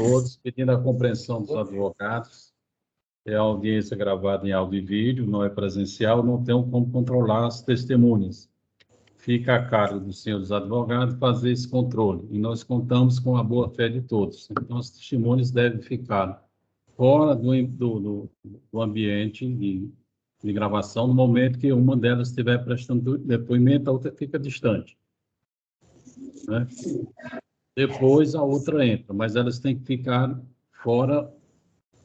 todos, pedindo a compreensão dos advogados. É a audiência gravada em áudio e vídeo, não é presencial, não tem como controlar as testemunhas. Fica a cargo dos senhores advogados fazer esse controle. E nós contamos com a boa-fé de todos. Então, os testemunhos devem ficar fora do ambiente de gravação no momento que uma delas estiver prestando depoimento, a outra fica distante, né? Depois a outra entra, mas elas têm que ficar fora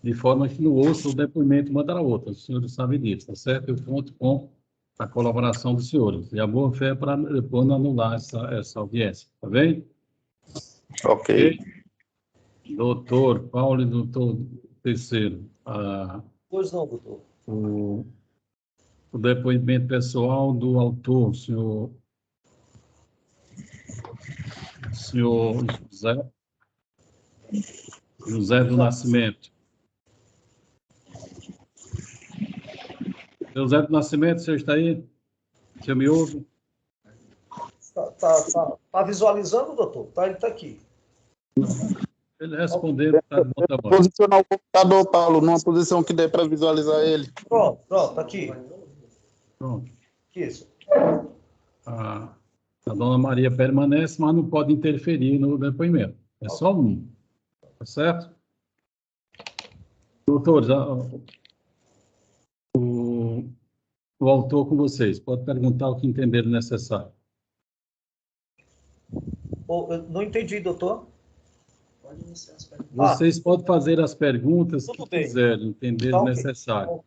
de forma que não ouça o depoimento uma da outra. Os senhores sabem disso, tá certo? Eu conto com a colaboração dos senhores. E a boa-fé é para depois não anular essa audiência, tá bem? Ok. Doutor Paulo e doutor Terceiro, Pois não, doutor. o depoimento pessoal do autor, senhor José do Nascimento. José do Nascimento, o senhor está aí? O senhor me ouve? Tá visualizando, doutor? Ele está aqui. Ele respondendo está de bom tamanho. Posicionar o computador, Paulo, numa posição que dê para visualizar ele. Pronto, tá aqui. Pronto. Isso. A dona Maria permanece, mas não pode interferir no depoimento. É só um. Tá certo? Doutores, o autor com vocês. Pode perguntar o que entenderem necessário. Eu não entendi, doutor. Pode iniciar as perguntas. Vocês podem fazer as perguntas Tudo que bem. quiserem, entenderem Tá, ok. necessário.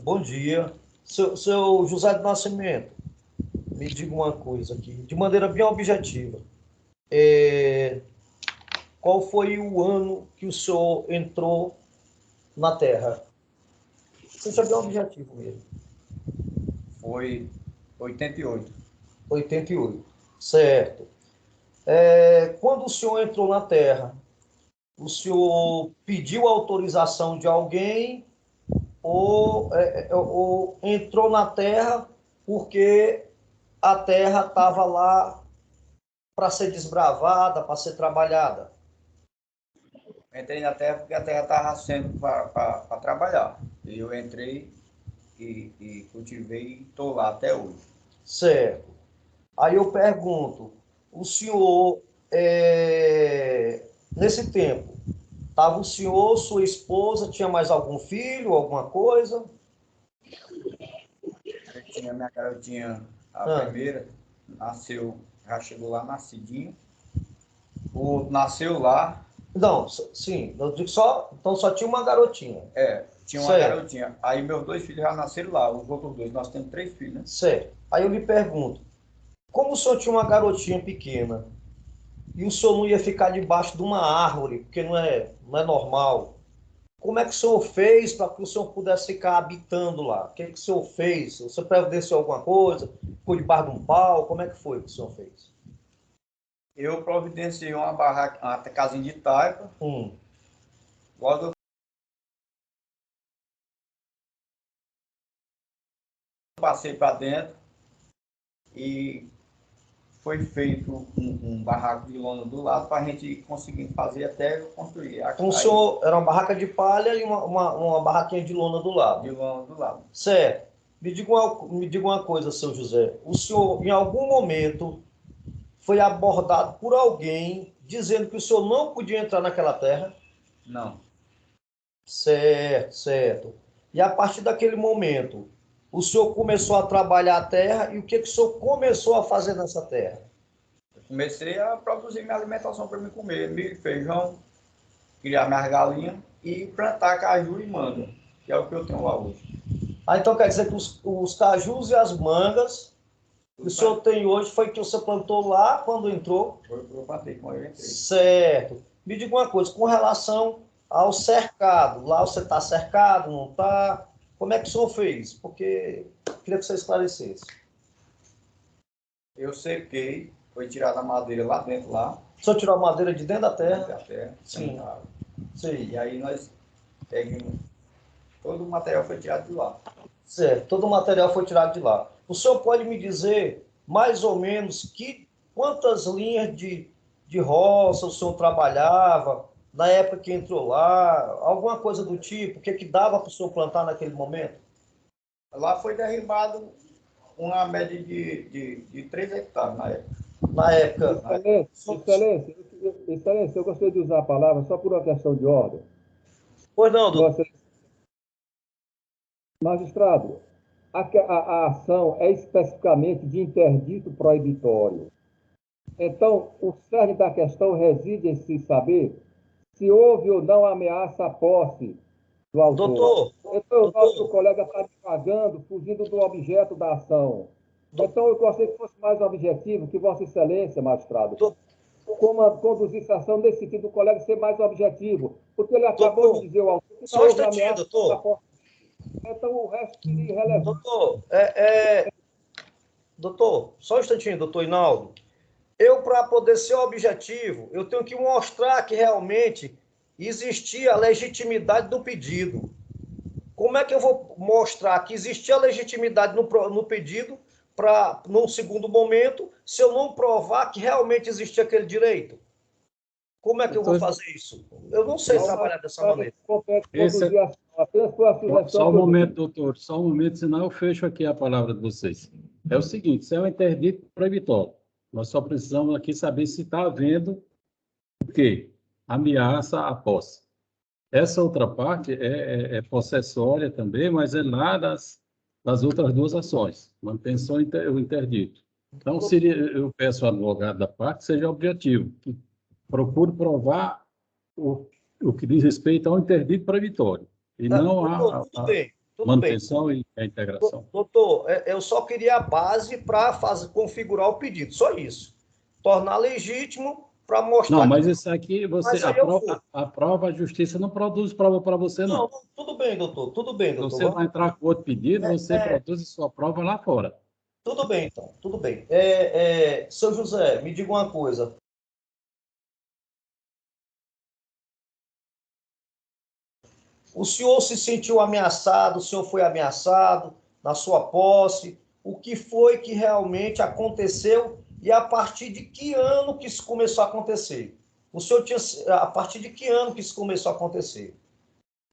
Bom dia. Seu José do Nascimento, me diga uma coisa aqui, de maneira bem objetiva. Qual foi o ano que o senhor entrou na Terra? Seja bem objetivo mesmo. Foi 88. 88. Certo. Quando o senhor entrou na Terra, o senhor pediu autorização de alguém ou entrou na Terra porque a Terra estava lá para ser desbravada, para ser trabalhada? Entrei na Terra porque a Terra estava sendo para trabalhar. E eu entrei e cultivei e estou lá até hoje. Certo. Aí eu pergunto, o senhor, nesse tempo, estava o senhor, sua esposa, tinha mais algum filho, alguma coisa? Eu tinha minha garotinha, a primeira, nasceu, já chegou lá nascidinho. O outro nasceu lá. Não, sim, eu digo então só tinha uma garotinha. Tinha uma Certo. garotinha. Aí meus 2 filhos já nasceram lá, os outros 2. Nós temos 3 filhos, né? Certo. Aí eu lhe pergunto, como o senhor tinha uma garotinha pequena e o senhor não ia ficar debaixo de uma árvore, porque não é normal, como é que o senhor fez para que o senhor pudesse ficar habitando lá? O que o senhor fez? Você providenciou alguma coisa? Ficou debaixo de um pau? Como é que foi que o senhor fez? Eu providenciei uma barraca, uma casinha de taipa. Logo eu passei para dentro e foi feito um barraco de lona do lado para a gente conseguir fazer até construir. Então o senhor era uma barraca de palha e uma barraquinha de lona do lado? De lona do lado. Certo. Me diga uma coisa, seu José. O senhor, em algum momento, foi abordado por alguém dizendo que o senhor não podia entrar naquela terra? Não. Certo. E a partir daquele momento, o senhor começou a trabalhar a terra e o que o senhor começou a fazer nessa terra? Eu comecei a produzir minha alimentação para me comer, milho, feijão, criar minhas galinhas e plantar caju e manga, que é o que eu tenho lá hoje. Então quer dizer que os cajus e as mangas que o senhor tem hoje foi que você plantou lá quando entrou? Foi o que eu plantei quando eu entrei. Certo. Me diga uma coisa, com relação ao cercado, lá você está cercado, não está? Como é que o senhor fez? Porque eu queria que você esclarecesse. Eu cerquei, foi tirada a madeira lá dentro, lá. O senhor tirou a madeira de dentro da terra? Da terra. Sim. Sim. E aí nós pegamos, todo o material foi tirado de lá. Certo, todo o material foi tirado de lá. O senhor pode me dizer, mais ou menos, quantas linhas de de roça o senhor trabalhava, na época que entrou lá, alguma coisa do tipo, o que que dava para o senhor plantar naquele momento? Lá foi derribado uma média de 3 hectares na época. Na época, Excelência, eu gostaria de usar a palavra só por uma questão de ordem. pois não, doutor. Vossa Magistrado, a ação é especificamente de interdito proibitório. Então, o cerne da questão reside em se saber se houve ou não ameaça à posse do autor. Doutor, Então, o nosso doutor. colega está divagando, fugindo do objeto da ação. Então, eu gostaria que fosse mais objetivo, que Vossa Excelência, magistrado, conduzisse a ação nesse sentido, o colega ser mais objetivo, porque ele acabou de dizer ao autor que Só não um houve instantinho, ameaça doutor. à posse. Então, o resto seria irrelevante. Doutor, só um instantinho, doutor Hinaldo. Eu, para poder ser objetivo, eu tenho que mostrar que realmente existia a legitimidade do pedido. Como é que eu vou mostrar que existia a legitimidade no pedido para, num segundo momento, se eu não provar que realmente existia aquele direito? Como é que eu vou fazer isso? Eu não sei trabalhar dessa maneira. Só um momento, doutor, só um momento, senão eu fecho aqui a palavra de vocês. É o seguinte, isso é um interdito proibitório. Nós só precisamos aqui saber se está havendo o quê? Ameaça à posse. Essa outra parte é possessória também, mas é lá das outras duas ações, manutenção e o interdito. Então, eu peço ao advogado da parte que seja objetivo, que procure provar o que diz respeito ao interdito proibitório, e não a manutenção e a integração. Doutor, eu só queria a base para configurar o pedido, só isso. Tornar legítimo para mostrar... Não, mas isso aqui, a prova, a justiça não produz prova para você, não. Não, tudo bem, doutor, tudo bem, doutor. Você vai entrar com outro pedido, você produz sua prova lá fora. Tudo bem, então, tudo bem. Seu José, me diga uma coisa. O senhor se sentiu ameaçado, o senhor foi ameaçado na sua posse? O que foi que realmente aconteceu e a partir de que ano que isso começou a acontecer? A partir de que ano que isso começou a acontecer?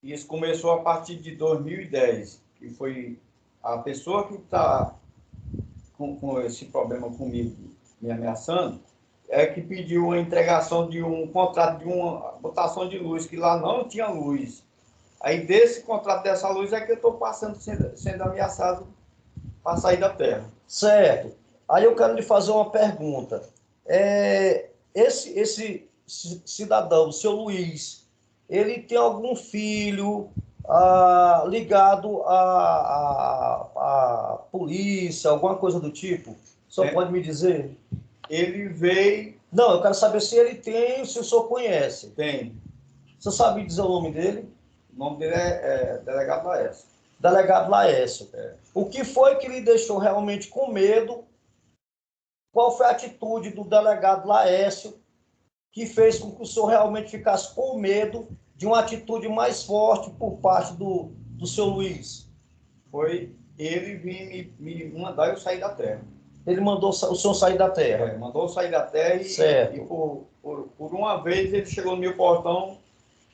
Isso começou a partir de 2010, que foi a pessoa que está com esse problema comigo, me ameaçando, que pediu a entregação de um contrato de uma botação de luz, que lá não tinha luz. Aí, desse contrato dessa luz, é que eu estou sendo ameaçado para sair da terra. Certo. Aí eu quero lhe fazer uma pergunta. Esse cidadão, o seu Luiz, ele tem algum filho ligado à polícia, alguma coisa do tipo? O senhor pode me dizer? Ele veio... Não, eu quero saber se ele tem, se o senhor conhece. Tem. Você sabe dizer o nome dele? O nome dele é Delegado Laércio. Delegado Laércio. O que foi que lhe deixou realmente com medo? Qual foi a atitude do delegado Laércio que fez com que o senhor realmente ficasse com medo de uma atitude mais forte por parte do seu Luiz? Foi ele vir me mandar eu sair da terra. Ele mandou o senhor sair da terra? Mandou eu sair da terra e por uma vez ele chegou no meu portão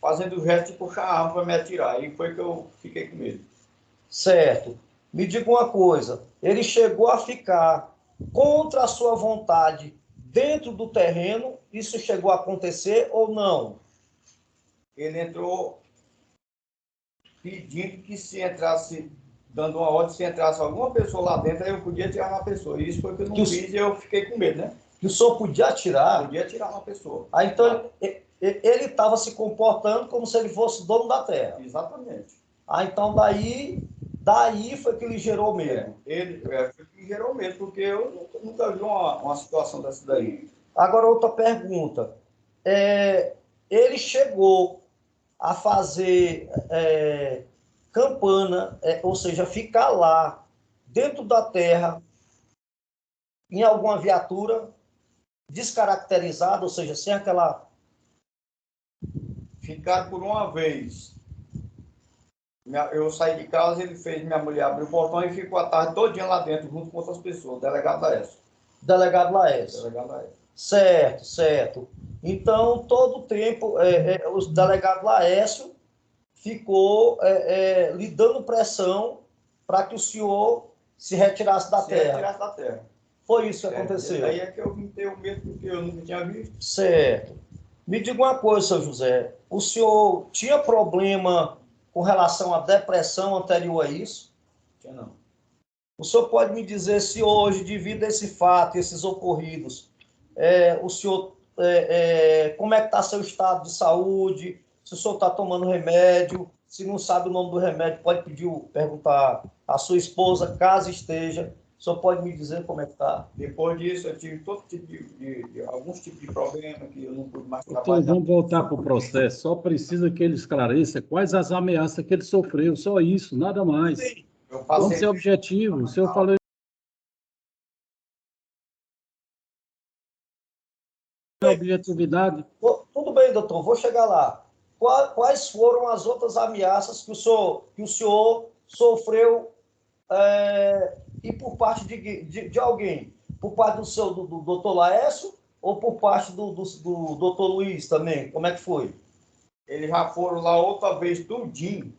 fazendo o gesto de puxar a arma para me atirar. Aí foi que eu fiquei com medo. Certo. Me diga uma coisa, ele chegou a ficar contra a sua vontade dentro do terreno? Isso chegou a acontecer ou não? Ele entrou pedindo que se entrasse, dando uma ordem, se entrasse alguma pessoa lá dentro, aí eu podia tirar uma pessoa. Isso foi o que eu não fiz e eu fiquei com medo, né? Que o senhor podia atirar? Podia tirar uma pessoa. Então, ele estava se comportando como se ele fosse dono da terra. Exatamente. Então daí foi que ele gerou medo. Ele foi que gerou medo, porque eu nunca vi uma situação dessa daí. Agora, outra pergunta. Ele chegou a fazer campana, ou seja, ficar lá, dentro da terra, em alguma viatura, descaracterizada, ou seja, sem aquela... Ficar por uma vez. Eu saí de casa, ele fez minha mulher abrir o portão e ficou a tarde todinha lá dentro, junto com outras pessoas. Delegado Laércio. Delegado Laércio. Delegado Laércio. Certo, certo. Então, todo o tempo, o delegado Laércio ficou lhe dando pressão para que o senhor se retirasse da terra. Retirasse da terra. Foi isso que aconteceu. Aí é que eu vim ter o medo, porque eu nunca tinha visto. Certo. Me diga uma coisa, seu José. O senhor tinha problema com relação à depressão anterior a isso? Tinha não. O senhor pode me dizer se hoje, devido a esse fato, esses ocorridos, o senhor, como é que está seu estado de saúde? Se o senhor está tomando remédio? Se não sabe o nome do remédio, pode perguntar à sua esposa, caso esteja. O senhor pode me dizer como é que está? Depois disso, eu tive todo tipo alguns tipos de problema que eu não pude mais Então, trabalhar. vamos voltar para o processo. Só precisa que ele esclareça quais as ameaças que ele sofreu. Só isso, nada mais. Sim. Vamos ser objetivos. O senhor falou em objetividade. Tudo bem, doutor, vou chegar lá. Quais foram as outras ameaças que o senhor sofreu e por parte de alguém? Por parte do doutor Laércio ou por parte do doutor Luiz também? Como é que foi? Eles já foram lá outra vez, tudinho,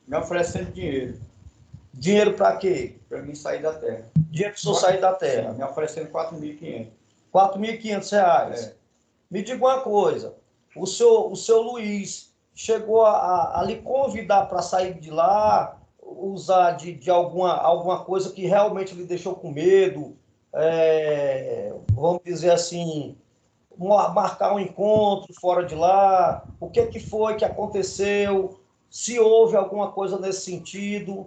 me oferecendo dinheiro. Dinheiro para quê? Para mim sair da terra. Dinheiro para o senhor sair da terra? Sim, me oferecendo R$ 4.500. R$ 4.500. Me diga uma coisa, o seu Luiz chegou a lhe convidar para sair de lá, usar de alguma coisa que realmente lhe deixou com medo, vamos dizer assim, marcar um encontro fora de lá? O que foi que aconteceu? Se houve alguma coisa nesse sentido,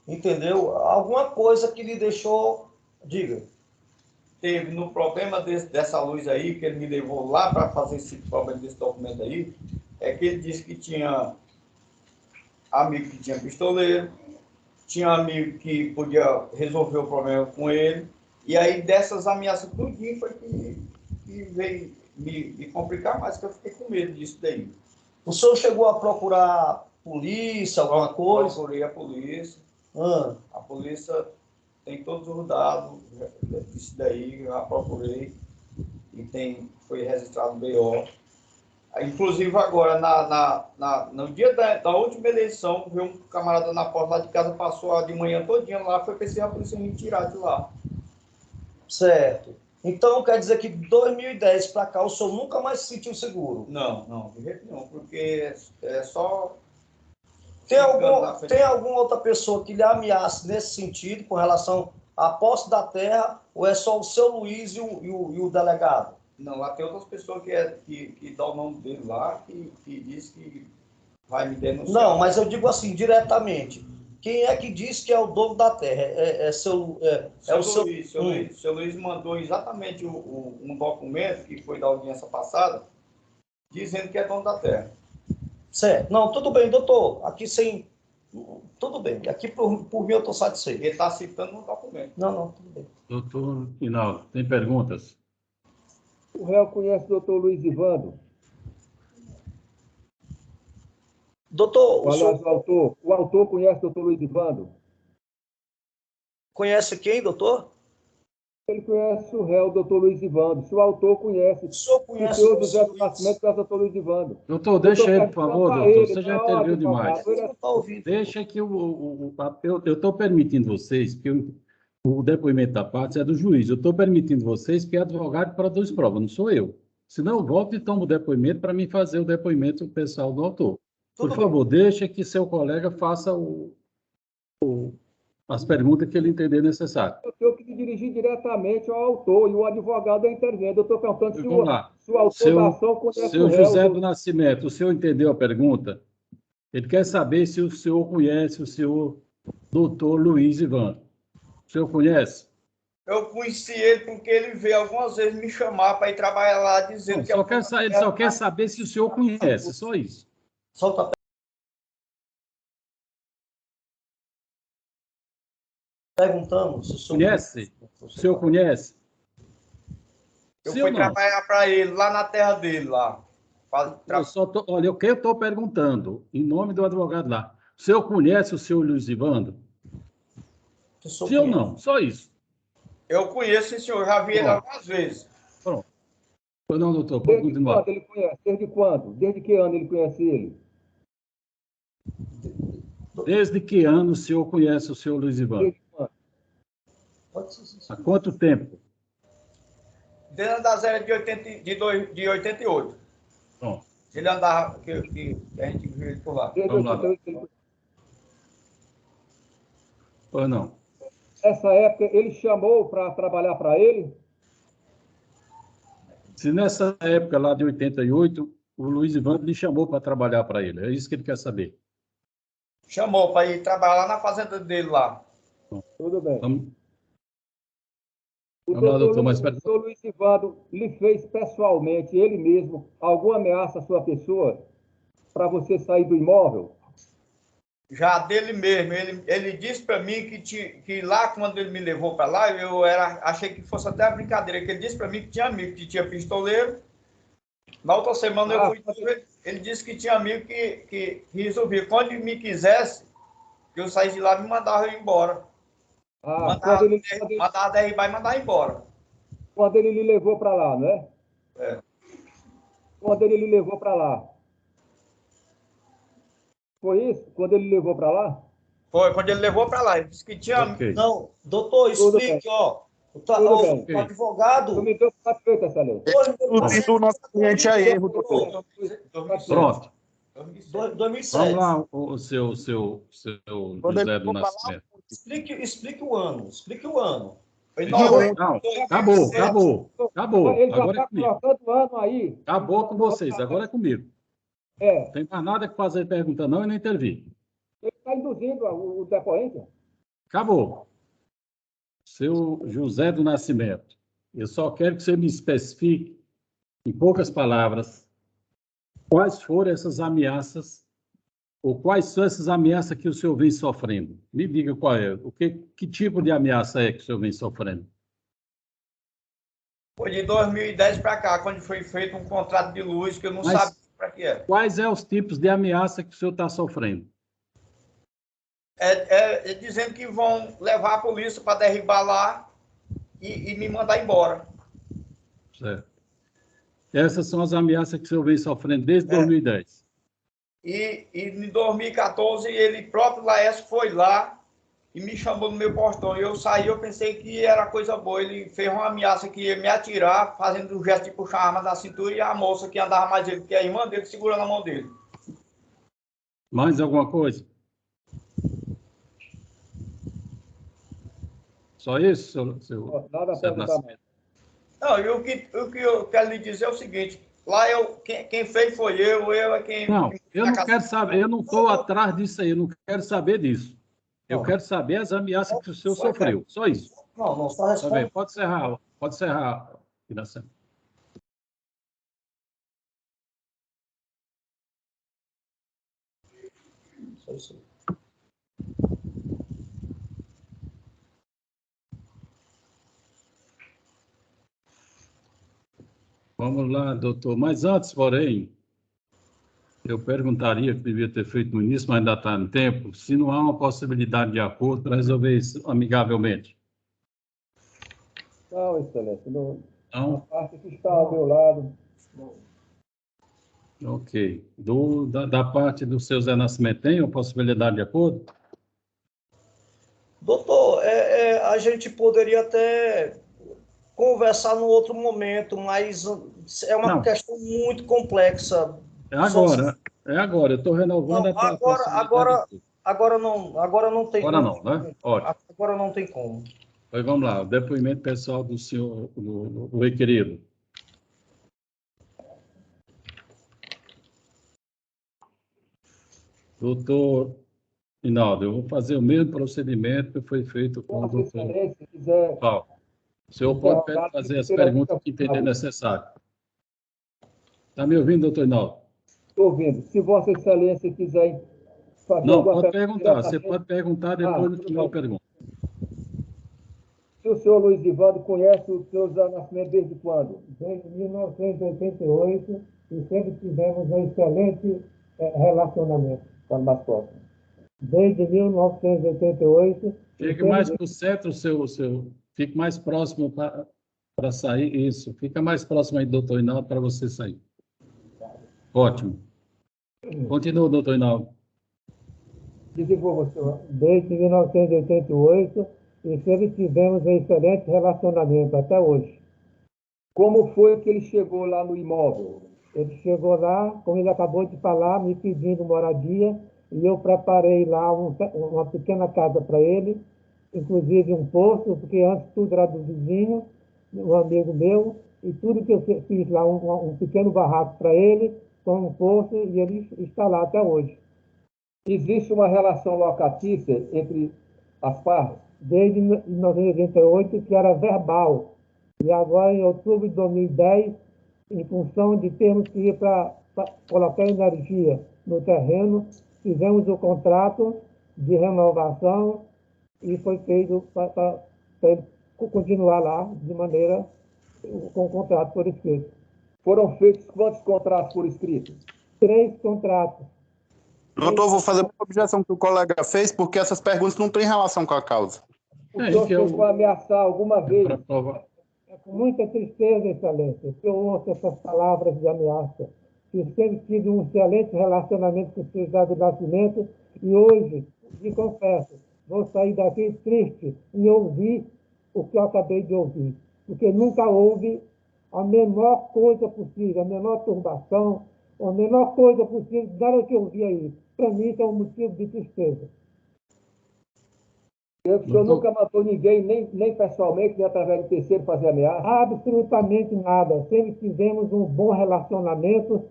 entendeu? Alguma coisa que lhe deixou, diga. Teve no problema dessa luz aí, que ele me levou lá para fazer esse problema desse documento aí, é que ele disse que tinha amigo que tinha pistoleiro, tinha amigo que podia resolver o problema com ele, e aí dessas ameaças tudinho foi que veio me complicar mais, que eu fiquei com medo disso daí. O senhor chegou a procurar polícia, alguma coisa? Procurei a polícia. Ah. A polícia tem todos os dados disso daí, eu já procurei, e foi registrado no BO. Inclusive agora, no dia da última eleição, veio um camarada na porta lá de casa, passou de manhã todinha lá, foi preciso a polícia me tirar de lá. Certo. Então quer dizer que de 2010 para cá o senhor nunca mais se sentiu seguro? Não, de jeito nenhum, porque é só... Tem alguma outra pessoa que lhe ameace nesse sentido, com relação à posse da terra, ou é só o seu Luiz e o delegado? Não, lá tem outras pessoas que dão o nome dele lá, que diz que vai me denunciar. Não, mas eu digo assim, diretamente. Quem é que diz que é o dono da terra? Seu Luiz mandou exatamente um documento que foi da audiência passada, dizendo que é dono da terra. Certo. Não, tudo bem, doutor. Aqui sem... Tudo bem. Aqui por mim eu estou satisfeito. Ele está citando no documento. Não, tudo bem. Doutor Hinaldo, tem perguntas? O réu conhece o doutor Luiz Ivando? Doutor, o autor conhece o doutor Luiz Ivando? Conhece quem, doutor? Ele conhece o réu, doutor Luiz Ivando. Se o autor conhece, o senhor conhece o senhor José do Nascimento conhece o doutor Luiz Ivando. Doutor, deixa ele, por favor, doutor. Você já entendeu demais. Ouvindo. Deixa que eu estou permitindo vocês, porque o depoimento da parte é do juiz. Eu estou permitindo vocês que é advogado para duas provas, não sou eu. Senão, eu volto e tomo o depoimento para mim fazer o depoimento pessoal do autor. Por favor, deixa que seu colega faça as perguntas que ele entender necessário. Eu tenho que me dirigir diretamente ao autor e o advogado é intervendo. Eu estou perguntando se o autor da ação conhece seu o réu. José do Nascimento, o senhor entendeu a pergunta? Ele quer saber se o senhor conhece o senhor doutor Luiz Ivando. O senhor conhece? Eu conheci ele porque ele veio algumas vezes me chamar para ir trabalhar lá, dizendo que... Ele só quer saber se o senhor conhece, só isso. Solta. Perguntamos se o senhor conhece. O senhor conhece? Eu fui trabalhar para ele lá na terra dele lá. Olha, o que eu estou perguntando, em nome do advogado lá, o senhor conhece o senhor Luiz Ivando? Sim ou não? Só isso. Eu conheço esse senhor, já vi ele algumas vezes. Pronto. Pois não, doutor, pode Desde continuar. quando ele conhece? Desde quando? Desde que ano ele conhece ele? Desde que ano o senhor conhece o senhor Luiz Ivando? Desde quando? Pode ser, sim, sim. Há quanto tempo? Desde das eras de 88. Bom, Ele andava, que a gente viu ele por lá. Desde Vamos lá. 88 que ele... pois não. Nessa época, ele chamou para trabalhar para ele? Se nessa época lá de 88, o Luiz Ivando lhe chamou para trabalhar para ele, é isso que ele quer saber. Chamou para ir trabalhar lá na fazenda dele lá. Tudo bem. Vamos, O vamos lá, doutor, mas o senhor Luiz Ivando lhe fez pessoalmente, ele mesmo, alguma ameaça à sua pessoa para você sair do imóvel? Já dele mesmo, ele disse para mim que lá, quando ele me levou para lá, achei que fosse até uma brincadeira, que ele disse para mim que tinha amigo, que tinha pistoleiro. Na outra semana eu fui, ele disse que tinha amigo que resolvia. Quando ele me quisesse, que eu saísse de lá, me mandava eu ir embora. Mandava derribar e mandar embora. Quando ele lhe levou para lá, né? É. Quando ele lhe levou para lá. Foi isso? Quando ele levou para lá? Foi, quando ele levou para lá, ele disse que tinha amigo. Ok. Não, doutor, Tudo explique, ó. Tudo bem. O advogado. Eu me dou satisfeito, excelente. Tudo do nosso cliente é erro, doutor. Pronto. 2007. Vamos lá, o seu Quando José ele do for falar, Nascimento. Explique o ano. Explique o ano. Em Não, 90, acabou. Ele já Agora é está comigo. colocando o ano aí. Acabou com vocês, agora é comigo. É, Não tem mais nada que fazer pergunta não e nem intervir. ele está induzindo o depoente. Acabou. Seu José do Nascimento, eu só quero que você me especifique, em poucas palavras, quais foram essas ameaças, ou quais são essas ameaças que o senhor vem sofrendo. Me diga qual é, que tipo de ameaça é que o senhor vem sofrendo. foi de 2010 para cá, quando foi feito um contrato de luz que eu não Mas- sabia para que era. Quais são os tipos de ameaça que o senhor está sofrendo? Dizendo que vão levar a polícia para derribar lá e me mandar embora. Certo. Essas são as ameaças que o senhor vem sofrendo desde 2010. E em 2014, ele próprio, Laércio, foi lá e me chamou no meu portão. Eu saí, eu pensei que era coisa boa. Ele fez uma ameaça que ia me atirar, fazendo o gesto de puxar a arma da cintura, e a moça que andava mais ele, que é a irmã dele, segurando a mão dele. Mais alguma coisa? Só isso, seu Nada a José do perguntar Nascimento? mais. Não, e o que eu quero lhe dizer é o seguinte: lá quem fez foi eu é quem. Não, eu não quero saber, eu não estou atrás disso aí, eu não quero saber disso. Eu quero saber as ameaças que o senhor sofreu, só isso. Não, só Tá responde. bem, pode encerrar, Iracema. Só isso aí. Vamos lá, doutor. Mas antes, porém, eu perguntaria, que devia ter feito no início, mas ainda está em tempo, se não há uma possibilidade de acordo para resolver isso amigavelmente. Não, excelência. A Não? parte que está ao meu lado. Ok. Da parte do seu Zé Nascimento, tem uma possibilidade de acordo? Doutor, a gente poderia até conversar num outro momento, mas é uma Não. questão muito complexa. É agora. Eu estou renovando Não, a possibilidade. agora não tem Agora como. não, né? Ótimo. Agora não tem como. Pois vamos lá, o depoimento pessoal do senhor, do requerido. Doutor Hinaldo, eu vou fazer o mesmo procedimento que foi feito com o Vossa doutor Excelência, se quiser Paulo. O senhor pode fazer as perguntas que entender necessário. Está me ouvindo, doutor Hinaldo? Estou ouvindo. Se Vossa Excelência quiser fazer Não, alguma pode pergunta perguntar. Você diretamente, pode perguntar depois no tudo final bem. da pergunta. se o senhor Luiz Ivando conhece o seu Zé Nascimento desde quando? Desde 1988 e sempre tivemos um excelente relacionamento. Fala mais próximo. Desde 1988. Fique mais para o centro, fique mais próximo Para sair, isso. Fica mais próximo aí do doutor Hinaldo para você sair. Ótimo. Continua, doutor Hinaldo. Desenvolva, senhor. Desde 1988 e sempre tivemos um excelente relacionamento até hoje. Como foi que ele chegou lá no imóvel? Ele chegou lá, como ele acabou de falar, me pedindo moradia, e eu preparei lá uma pequena casa para ele, inclusive um poço, porque antes tudo era do vizinho, um amigo meu, e tudo que eu fiz lá, um pequeno barraco para ele, com um poço, e ele está lá até hoje. Existe uma relação locatícia entre as partes? Desde 1988, que era verbal, e agora em outubro de 2010, em função de termos que ir para colocar energia no terreno, fizemos o contrato de renovação e foi feito para ele continuar lá de maneira com o contrato por escrito. Foram feitos quantos contratos por escrito? 3 contratos. Doutor, vou fazer uma objeção que o colega fez, porque essas perguntas não têm relação com a causa. O senhor chegou a ameaçar alguma vez? Para provar. É com muita tristeza, Excelência, que eu ouço essas palavras de ameaça. Que sempre tive um excelente relacionamento com o seu José do Nascimento e hoje, lhe confesso, vou sair daqui triste em ouvir o que eu acabei de ouvir. Porque nunca houve a menor coisa possível, a menor turbação, a menor coisa possível, nada que eu ouvi aí. Para mim, isso é um motivo de tristeza. O senhor nunca matou ninguém, nem pessoalmente, nem através de terceiro, fazer ameaça? Absolutamente nada. Sempre tivemos um bom relacionamento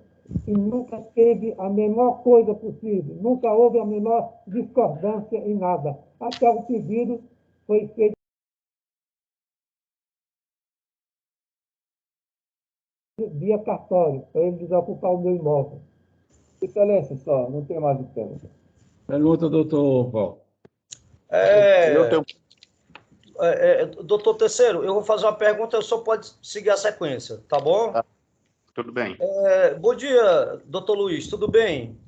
e nunca teve a menor coisa possível. Nunca houve a menor discordância em nada. Até o pedido foi feito via cartório, para ele desocupar o meu imóvel. Excelência, só, não tem mais o tempo. Pergunta, doutor Paulo. Eu tenho... Doutor Terceiro, eu vou fazer uma pergunta, o senhor pode seguir a sequência, tá bom? Tudo bem. Bom dia, doutor Luiz, tudo bem?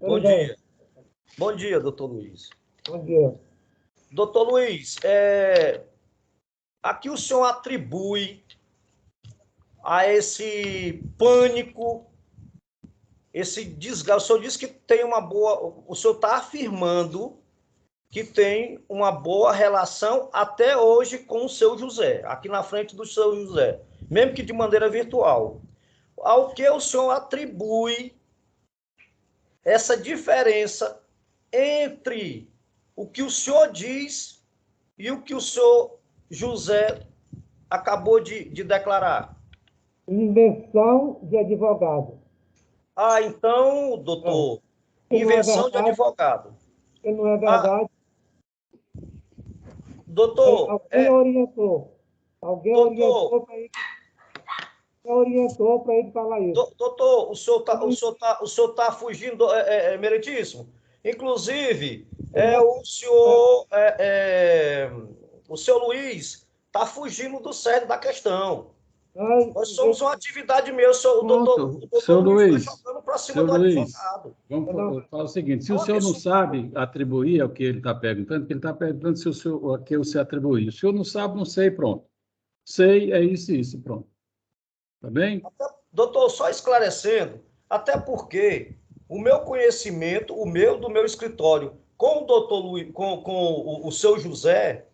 Bom dia. Bom dia, doutor Luiz. Bom dia. Doutor Luiz, aqui o senhor atribui a esse pânico, esse desgaste. O senhor disse que tem uma boa... O senhor está afirmando que tem uma boa relação até hoje com o seu José, aqui na frente do seu José, mesmo que de maneira virtual. Ao que o senhor atribui essa diferença entre o que o senhor diz e o que o senhor José acabou de declarar? Invenção de advogado. Ah, então, doutor, invenção de advogado. Que não é verdade. Doutor, alguém orientou. Alguém doutor, orientou para ele falar isso. Doutor, o senhor tá fugindo, meritíssimo. Inclusive, o senhor Luiz está fugindo do cerne da questão. Nós somos uma atividade mesmo, o doutor Luiz, está jogando para cima do advogado. Vamos falar o seguinte, se o senhor não sabe atribuir ao que ele está perguntando, porque ele está perguntando se o senhor, a que você atribuir. Se o senhor não sabe, não sei, pronto. Sei, é isso, pronto. Tá bem? Doutor, só esclarecendo, até porque o meu conhecimento, do meu escritório, com o doutor Luiz, com o seu José,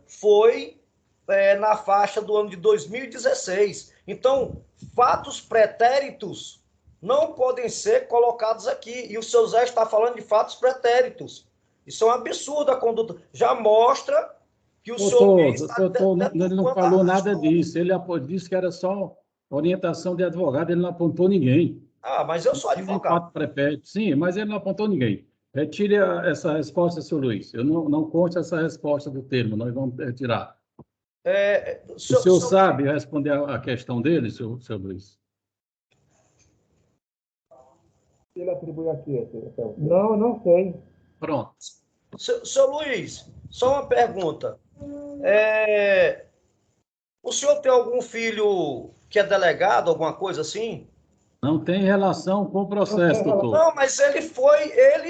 foi na faixa do ano de 2016. Então, fatos pretéritos não podem ser colocados aqui. E o seu Zé está falando de fatos pretéritos. Isso é um absurdo a conduta. Já mostra que o senhor... Ele não falou nada disso. Ele disse que era só orientação de advogado. Ele não apontou ninguém. Ah, mas eu sou advogado. Sim, mas ele não apontou ninguém. Retire essa resposta, senhor Luiz. Eu não consta essa resposta do termo. Nós vamos retirar. O senhor sabe responder a questão dele, senhor Luiz? Ele atribui aqui. Não sei. Pronto. Senhor Luiz, só uma pergunta. O senhor tem algum filho que é delegado, alguma coisa assim? Não tem relação com o processo, doutor. Não, mas ele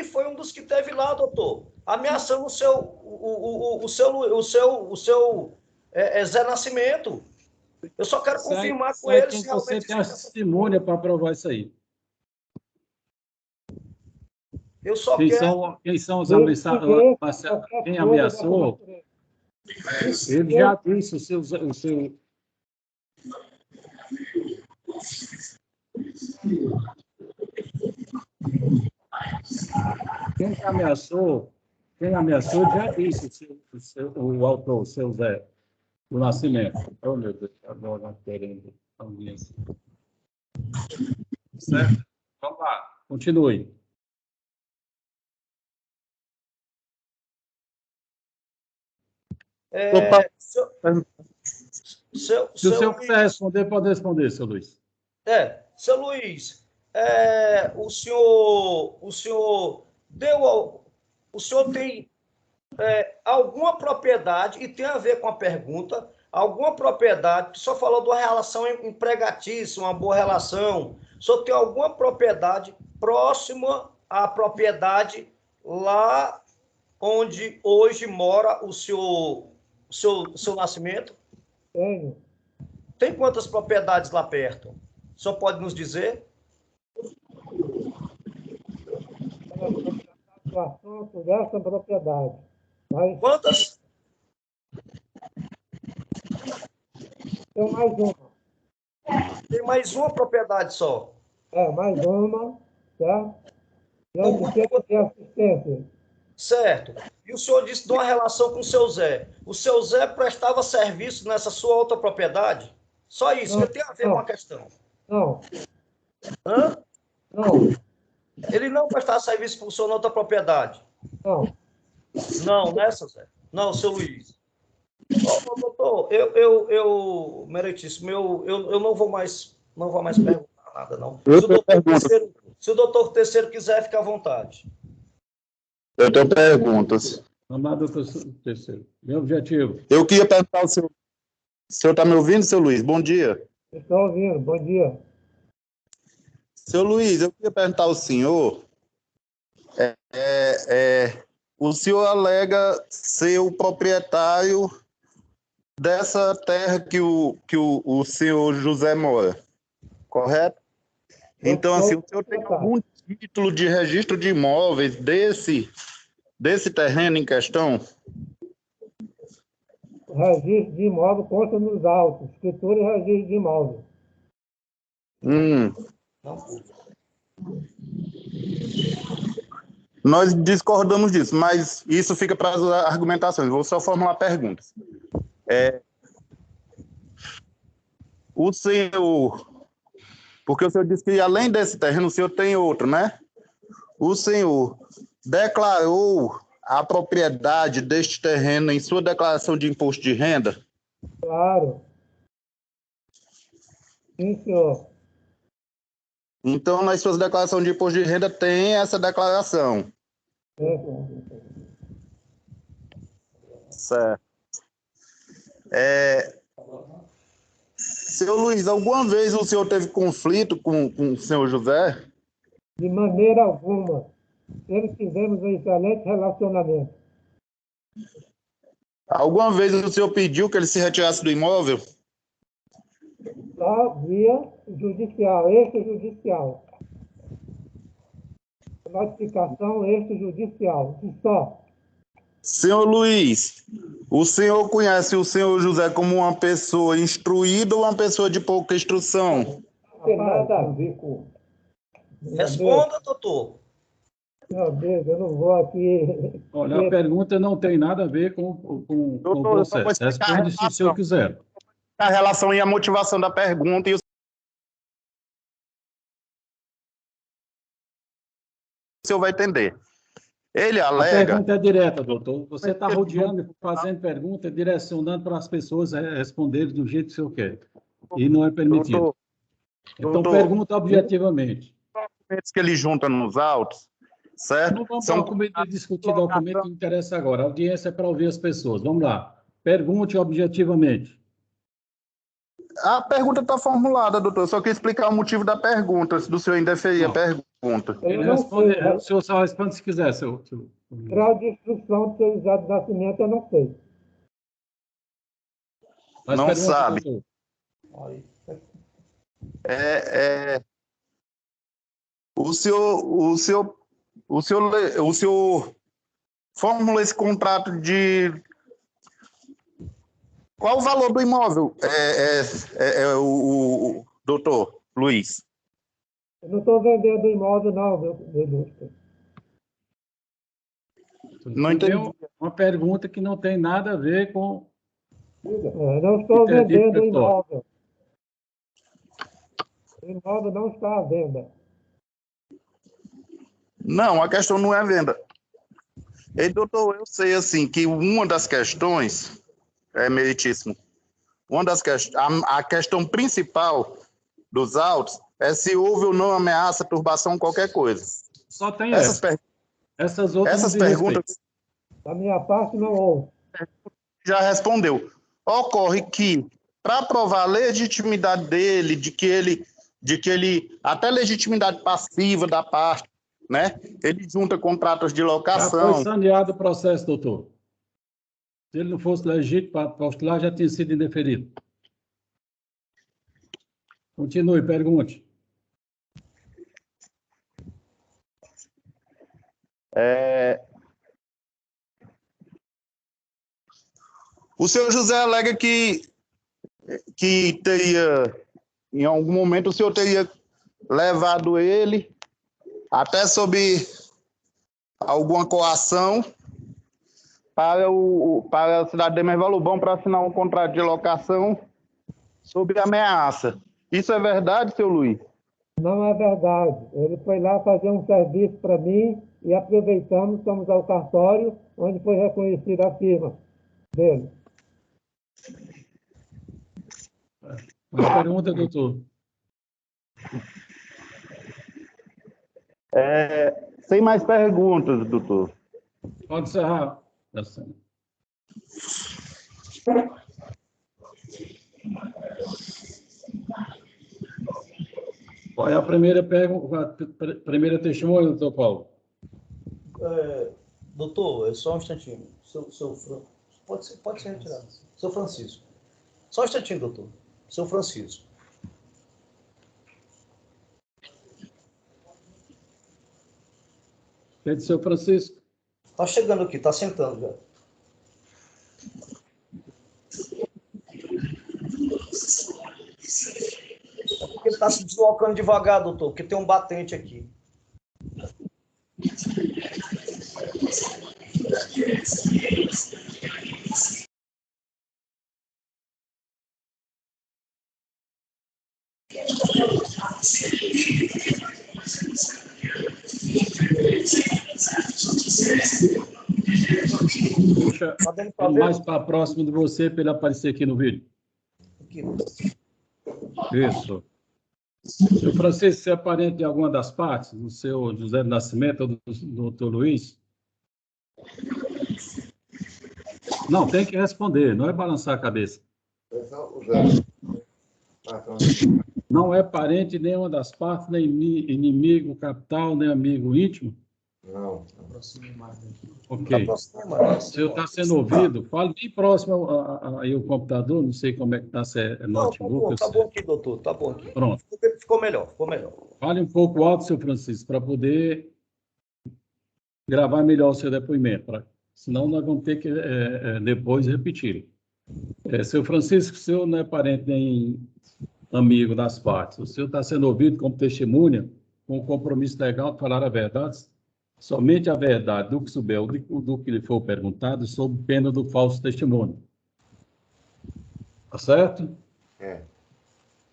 foi um dos que teve lá, doutor, ameaçando Zé Nascimento. Eu só quero confirmar com Sai eles quem se você realmente tem a testemunha para provar isso aí. eu só Quem quero. são os Investiguei ameaçados? qualquer Quem coisa dessa ameaçou? natureza. Ele já disse quem ameaçou já disse o autor, o seu Zé, do Nascimento. Oh, meu Deus, agora não querendo audiência. Certo? Vamos lá, continue. Se o senhor quiser responder, pode responder, seu Luiz. Seu Luiz, o senhor tem alguma propriedade, e tem a ver com a pergunta, alguma propriedade, o senhor falou de uma relação empregatícia, uma boa relação, o senhor tem alguma propriedade próxima à propriedade lá onde hoje mora o seu Nascimento? Tenho. Tem quantas propriedades lá perto? O senhor pode nos dizer? O assunto dessa propriedade. Mas Quantas? tem mais uma. Tem mais uma propriedade só. Mais uma, certo? E eu preciso ter assistência. Certo. E o senhor disse de uma relação com o seu Zé. O seu Zé prestava serviço nessa sua outra propriedade? Só isso, Não, que tem a ver não. com a questão. Não, Hã? não, Ele não prestava serviço para o senhor na outra propriedade? não. Não, né, seu Zé? Não, seu Luiz. Doutor, meritíssimo, eu não vou mais perguntar nada, não. Se o doutor Terceiro quiser, fica à vontade. Eu tenho perguntas. Vamos lá, doutor Terceiro. Meu objetivo. Eu queria perguntar ao senhor. O senhor está me ouvindo, seu Luiz? Bom dia. Estou ouvindo, bom dia. Seu Luiz, eu queria perguntar ao senhor. O senhor alega ser o proprietário dessa terra que o senhor José mora, correto? Então, assim, o senhor tem algum título de registro de imóveis desse terreno em questão? O registro de imóvel consta nos autos, escritura e registro de imóvel. Nós discordamos disso, mas isso fica para as argumentações. Vou só formular perguntas. O senhor... Porque o senhor disse que além desse terreno, o senhor tem outro, né? O senhor declarou a propriedade deste terreno em sua declaração de imposto de renda? Claro. Sim, senhor. Então, nas suas declarações de imposto de renda, tem essa declaração. Certo. Seu Luiz, alguma vez o senhor teve conflito com o senhor José? De maneira alguma. Sempre tivemos um excelente relacionamento. Alguma vez o senhor pediu que ele se retirasse do imóvel? Só via judicial, extrajudicial. Notificação extrajudicial. Só. Senhor Luiz, o senhor conhece o senhor José como uma pessoa instruída ou uma pessoa de pouca instrução? Não tem nada a ver com... Responda, doutor. Meu Deus, eu não vou aqui... Olha, a pergunta não tem nada a ver com o processo. Responde se o senhor quiser. A relação e a motivação da pergunta e o senhor vai entender. Ele alega... A pergunta é direta, doutor. Você está rodeando, fazendo pergunta, direcionando para as pessoas responderem do jeito que o senhor quer. E não é permitido. Então, pergunta objetivamente. Os documentos que ele junta nos autos, certo? Não vamos discutir documento que interessa agora. A audiência é para ouvir as pessoas. Vamos lá. Pergunte objetivamente. A pergunta está formulada, doutor. Eu só queria explicar o motivo da pergunta, se do senhor ainda feria a pergunta. Ele responde, o senhor só responde se quiser, seu... Grau de instrução do seu exato nascimento, eu não sei. Mas não pergunta, sabe. doutor. Aí. O senhor formula esse contrato de... Qual o valor do imóvel, o doutor Luiz? Eu não estou vendendo imóvel, não, meu ilustre. Não entendi. Uma pergunta que não tem nada a ver com... Não estou Entendi, vendendo professor. imóvel. O imóvel não está à venda. Não, a questão não é venda. Ei, doutor, eu sei assim que uma das questões, meritíssimo, a questão principal dos autos é se houve ou não ameaça, turbação, qualquer coisa. Só tem Essas, essa. Essas outras essas não diz perguntas respeito. Da minha parte, não houve. já respondeu. Ocorre que, para provar a legitimidade dele, de que ele, até legitimidade passiva da parte, né? Ele junta contratos de Já foi locação. saneado o processo, doutor. Se ele não fosse legítimo para postular, já tinha sido indeferido. Continue, pergunte. O senhor José alega que teria, em algum momento, o senhor teria levado ele até sob alguma coação para a cidade de Emervalubão para assinar um contrato de locação sob ameaça. Isso é verdade, seu Luiz? Não é verdade. Ele foi lá fazer um serviço para mim e aproveitamos, fomos ao cartório, onde foi reconhecida a firma dele. Uma pergunta, doutor. Sem mais perguntas, doutor. Pode encerrar. Qual é a primeira primeira testemunha, doutor Paulo? Doutor, só um instantinho. Pode ser retirado. Seu Francisco. Só um instantinho, doutor. Seu Francisco. Quer dizer, seu Francisco? Está chegando aqui, está sentando já. É porque ele está se deslocando devagar, doutor, porque tem um batente aqui. Puxa, mais para próximo de você para ele aparecer aqui no vídeo. Aqui. Isso. Seu Francisco, você é parente de alguma das partes? Do seu José do Nascimento ou do doutor Luiz? Não, tem que responder, não é balançar a cabeça. Não é parente de nenhuma das partes, nem inimigo capital, nem amigo íntimo? Não. Ok. O senhor está sendo ouvido? Fale bem próximo aí o computador, não sei como é que está, se é notebook. Tá bom aqui, doutor, tá bom aqui. Pronto. Ficou melhor, ficou melhor. Fale um pouco alto, seu Francisco, para poder gravar melhor o seu depoimento, senão nós vamos ter que depois repetir. Seu Francisco, o senhor não é parente nem amigo das partes. O senhor está sendo ouvido como testemunha, com o compromisso legal de falar a verdade, somente a verdade do que souber, do que lhe for perguntado, sob pena do falso testemunho. Tá certo?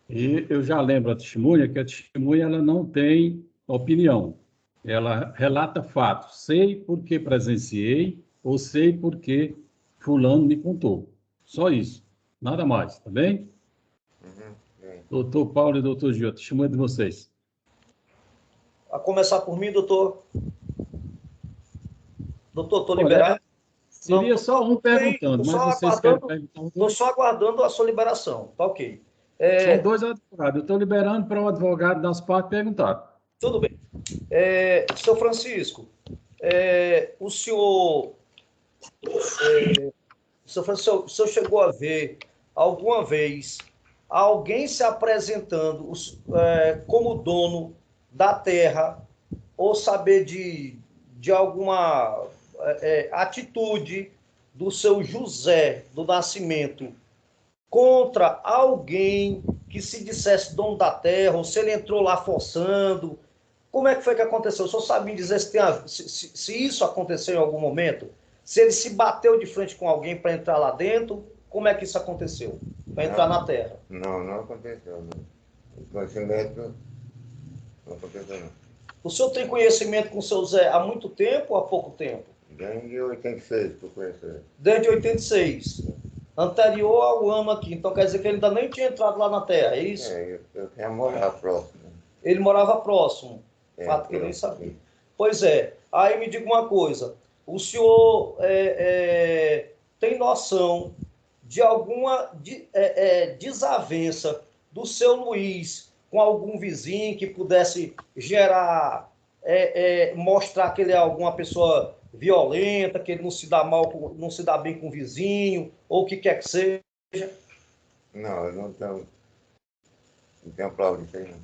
E eu já lembro a testemunha que a testemunha ela não tem opinião. Ela relata fatos. Sei porque presenciei ou sei porque fulano me contou. Só isso. Nada mais, tá bem? Doutor Paulo e doutor Gil, testemunha de vocês. A começar por mim, doutor. Doutor, estou liberado? Seria só um perguntando, mas vocês querem perguntar um? Estou só aguardando a sua liberação. Tá ok. São dois advogados. Eu estou liberando para o advogado das partes perguntar. Tudo bem. Seu Francisco, o senhor... Seu Francisco, o senhor chegou a ver alguma vez alguém se apresentando como dono da terra ou saber de alguma atitude do seu José do Nascimento contra alguém que se dissesse dono da terra, ou se ele entrou lá forçando? Como é que foi que aconteceu? O senhor sabe me dizer se isso aconteceu em algum momento? Se ele se bateu de frente com alguém para entrar lá dentro? Como é que isso aconteceu? Para entrar na terra? Não aconteceu. Não. O conhecimento não aconteceu, não. O senhor tem conhecimento com o seu Zé há muito tempo ou há pouco tempo? Desde 86, por conhecer. Desde 86. Anterior ao ano aqui. Então quer dizer que ele ainda nem tinha entrado lá na terra, é isso? Eu tinha morado próximo. Ele morava próximo. Fato que eu nem sabia. Pois é. Aí me diga uma coisa. O senhor tem noção de alguma desavença do seu Luiz com algum vizinho que pudesse gerar, mostrar que ele é alguma pessoa violenta, que ele não se dá não se dá bem com o vizinho, ou o que quer que seja? Não, eu não tenho prova disso aí, não.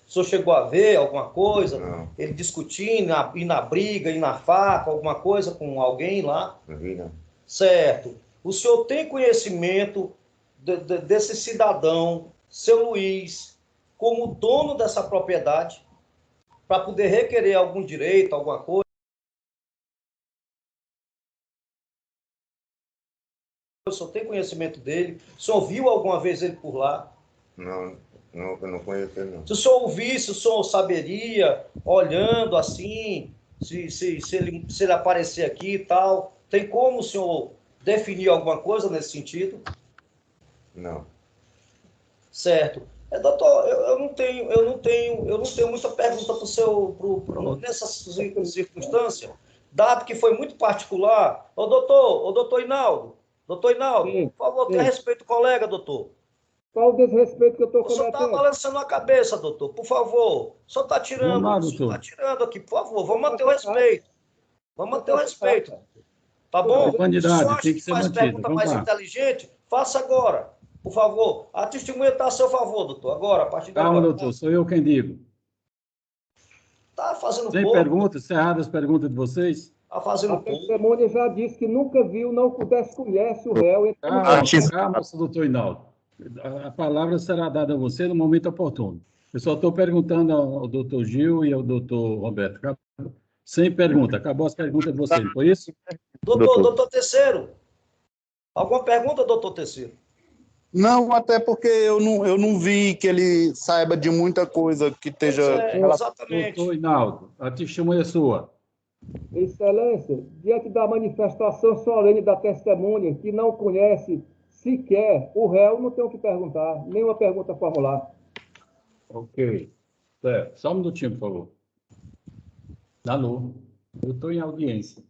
O senhor chegou a ver alguma coisa? Não. Ele discutindo, ir na briga, ir na faca, alguma coisa com alguém lá? Não vi, não. Certo. O senhor tem conhecimento desse cidadão, seu Luiz, como dono dessa propriedade, para poder requerer algum direito, alguma coisa? O senhor tem conhecimento dele? O senhor viu alguma vez ele por lá? Não, eu não conheço ele, não. Se o senhor ouvisse, o senhor saberia, olhando assim, se ele aparecer aqui e tal. Tem como o senhor definir alguma coisa nesse sentido? Não. Certo. Doutor, eu não tenho muita pergunta para o senhor nessa circunstância, dado que foi muito particular. Doutor Hinaldo, Sim, por favor, tenha respeito, colega, doutor. Qual o desrespeito que eu estou O senhor está cometendo? balançando a cabeça, doutor, por favor. O senhor está tirando, aqui, por favor, vamos manter o respeito. Vamos manter o respeito. Tá bom? Se o senhor acha que faz pergunta mais inteligente, faça agora. Por favor, a testemunha está a seu favor, doutor. Agora, a partir de agora. Calma, doutor, sou eu quem digo. Está fazendo Sem pouco. perguntas, encerradas as perguntas de vocês? Está fazendo A pouco. testemunha já disse que nunca viu, não desconhece o réu. Calma, doutor Hinaldo. A palavra será dada a você no momento oportuno. Eu só estou perguntando ao doutor Gil e ao doutor Roberto. Sem pergunta. Acabou as perguntas de vocês, foi isso? Doutor Terceiro. Alguma pergunta, doutor Terceiro? Não, até porque eu não vi que ele saiba de muita coisa que esteja... Exatamente. Doutor Hinaldo, a testemunha é sua. Excelência, diante da manifestação solene da testemunha, que não conhece sequer o réu, não tem o que perguntar, nenhuma pergunta a formular. Ok. Certo. Só um minutinho, por favor. Alô, eu estou em audiência.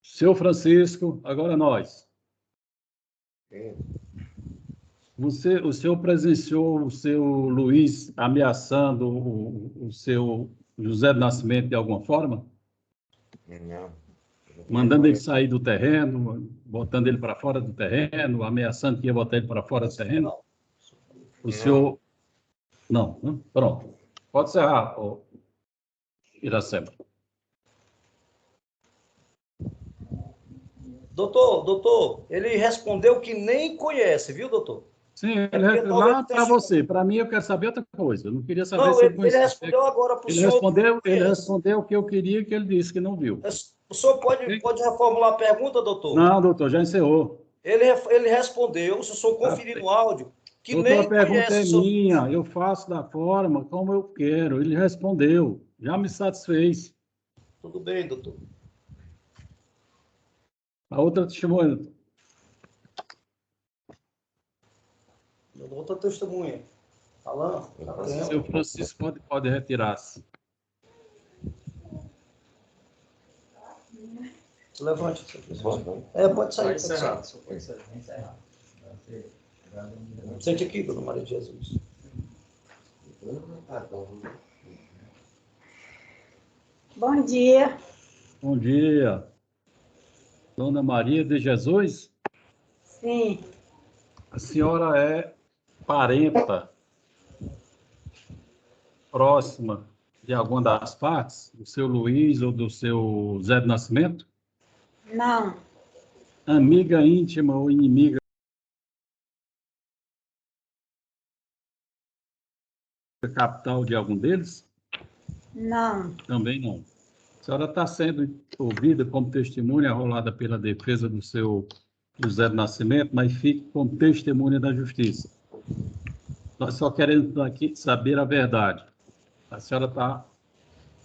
Seu Francisco, agora nós. O senhor presenciou o seu Luiz ameaçando o seu José do Nascimento de alguma forma? Não. Mandando ele sair do terreno, botando ele para fora do terreno, ameaçando que ia botar ele para fora do terreno? O senhor... Não, né? Pronto. Pode encerrar, Iracema. Doutor, ele respondeu que nem conhece, viu, doutor? Sim, lá para você. Para mim, eu quero saber outra coisa. Eu não queria saber não, se ele respondeu agora para o senhor. Ele respondeu o que eu queria, que ele disse que não viu. O senhor pode reformular a pergunta, doutor? Não, doutor, já encerrou. Ele respondeu, se o senhor conferir no áudio, que doutor, nem a pergunta conhece... é minha, eu faço da forma como eu quero. Ele respondeu, já me satisfez. Tudo bem, doutor. A outra testemunha. Outra testemunha. Alan, seu Francisco pode retirar-se. Levante. Pode sair. Pode encerrar. Sente aqui, dona Maria de Jesus. Bom dia. Bom dia. Dona Maria de Jesus? Sim, A senhora é parenta próxima de alguma das partes, do seu Luiz ou do seu Zé do Nascimento? não, Amiga íntima ou inimiga capital de algum deles? não, Também não. A senhora está sendo ouvida como testemunha arrolada pela defesa do seu José do Nascimento, mas fique como testemunha da justiça. Nós só queremos aqui saber a verdade. A senhora está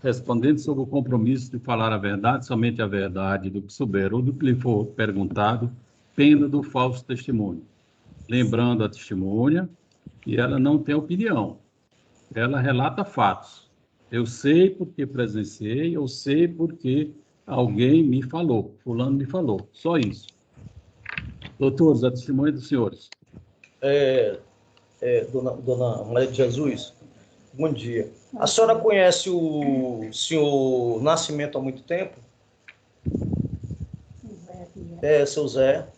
respondendo sobre o compromisso de falar a verdade, somente a verdade, do que souber ou do que lhe for perguntado, pena do falso testemunho. Lembrando a testemunha que ela não tem opinião, ela relata fatos. Eu sei porque presenciei, eu sei porque alguém me falou, fulano me falou, só isso. Doutores, a testemunha dos senhores. Dona Maria de Jesus, bom dia. A senhora conhece o senhor Nascimento há muito tempo? Seu Zé.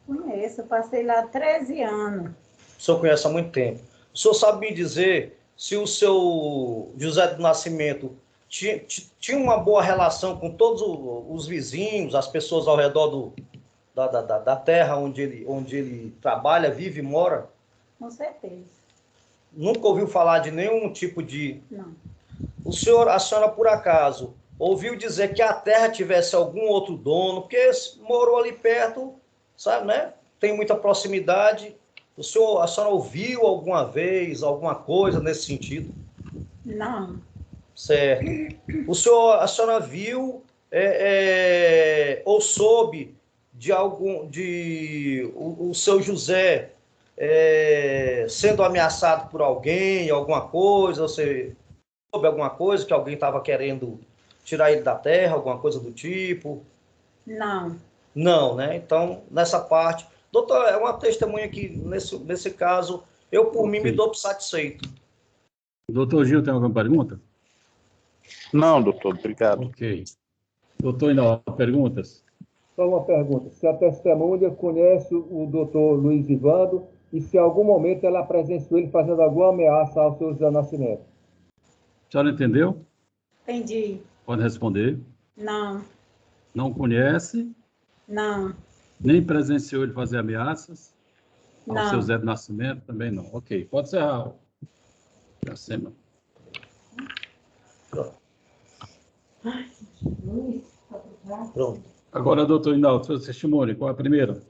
conheço, eu passei lá 13 anos. O senhor conhece há muito tempo. O senhor sabe me dizer se o seu José do Nascimento tinha uma boa relação com todos os vizinhos, as pessoas ao redor da terra onde ele trabalha, vive e mora? Com certeza. Nunca ouviu falar de nenhum tipo de... Não. A senhora, por acaso, ouviu dizer que a terra tivesse algum outro dono, porque morou ali perto, sabe, né? Tem muita proximidade. A senhora ouviu alguma vez alguma coisa nesse sentido? Não. Certo. A senhora viu ou soube de o seu José sendo ameaçado por alguém, alguma coisa? Você soube alguma coisa que alguém estava querendo tirar ele da terra, alguma coisa do tipo? Não. Não, né? Então, nessa parte... Doutor, é uma testemunha que, nesse caso, eu, por mim, me dou por satisfeito. Doutor Gil, tem alguma pergunta? Não, doutor, obrigado. Ok. Doutor Inaldo, perguntas? Só uma pergunta. Se a testemunha conhece o doutor Luiz Ivando e se em algum momento ela presenciou ele fazendo alguma ameaça ao seu José Nascimento? A senhora entendeu? Entendi. Pode responder. Não. Não conhece, Não. nem presenciou ele fazer ameaças ao Não. seu Zé do Nascimento? Também não. Ok. Pode encerrar. Acima. Pronto. Agora, doutor Inaldo, seu testemunho, qual é a primeira?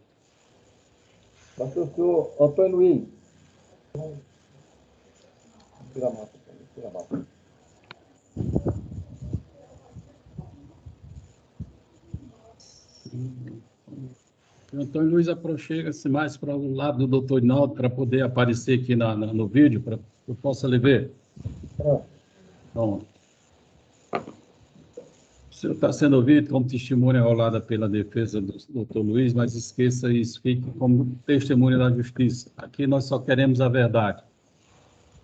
Pastor, o senhor Antônio Luiz. Tira a mão, tira a mão. O Antônio Luiz aproxima-se mais para o lado do doutor Inaldo para poder aparecer aqui no vídeo, para que eu possa lhe ver. Então, o senhor está sendo ouvido como testemunha rolada pela defesa do doutor Luiz, mas esqueça isso, fique como testemunha da justiça. Aqui nós só queremos a verdade.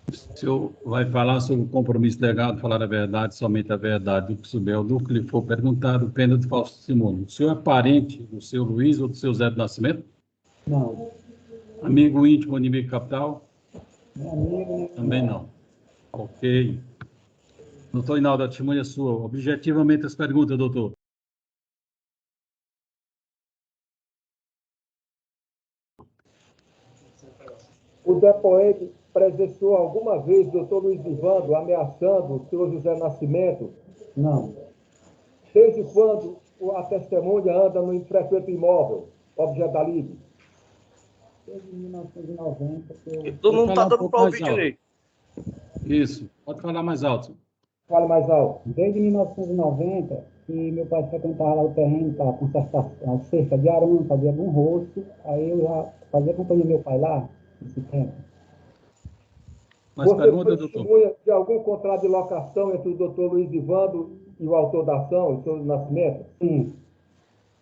O senhor vai falar sobre o compromisso legal de falar a verdade, somente a verdade, do que souber, do que lhe for perguntado, pena de falso testemunho. O senhor é parente do seu Luiz ou do seu Zé do Nascimento? Não. Amigo íntimo ou inimigo capital? Meu amigo, Também não. Ok. Doutor Inaldo, a testemunha é sua. Objetivamente as perguntas, doutor. O depoente presenciou alguma vez o doutor Luiz Ivando ameaçando o senhor José Nascimento? não. Desde quando a testemunha anda no frequente imóvel, objeto da lide? Desde 1990 que eu... Todo mundo está falar um dando pouco para mais ouvir alto. direito. Isso. Pode falar mais alto. Fale mais alto. Desde 1990 que meu pai frequentava lá o terreno para consertar a cerca de arame, fazia algum rosto, aí eu já fazia companhia do meu pai lá, nesse tempo. Mais Você pergunta, foi doutor? testemunha de algum contrato de locação entre o doutor Luiz Ivando e o autor da ação, o senhor Nascimento? Sim.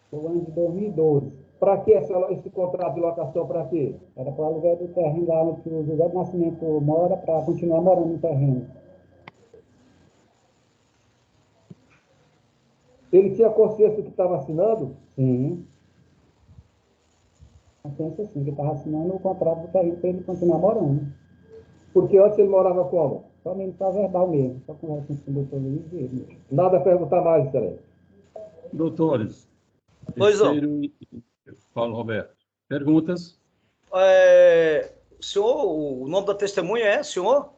Foi o ano de 2012. Para que esse contrato de locação? Para quê? Era para o aluguel do terreno lá no que o José do Nascimento mora, para continuar morando no terreno. Ele tinha consciência do que estava assinando? Sim. Consciência sim, que estava assinando o contrato do terreno para ele continuar morando. Porque antes ele morava como? Somente só verbal mesmo, só conversa com o doutor Luiz e ele mesmo. Nada a perguntar mais, excelente. Doutores, Pois não. terceiro e Paulo Roberto. Perguntas? Senhor, o nome da testemunha é, senhor?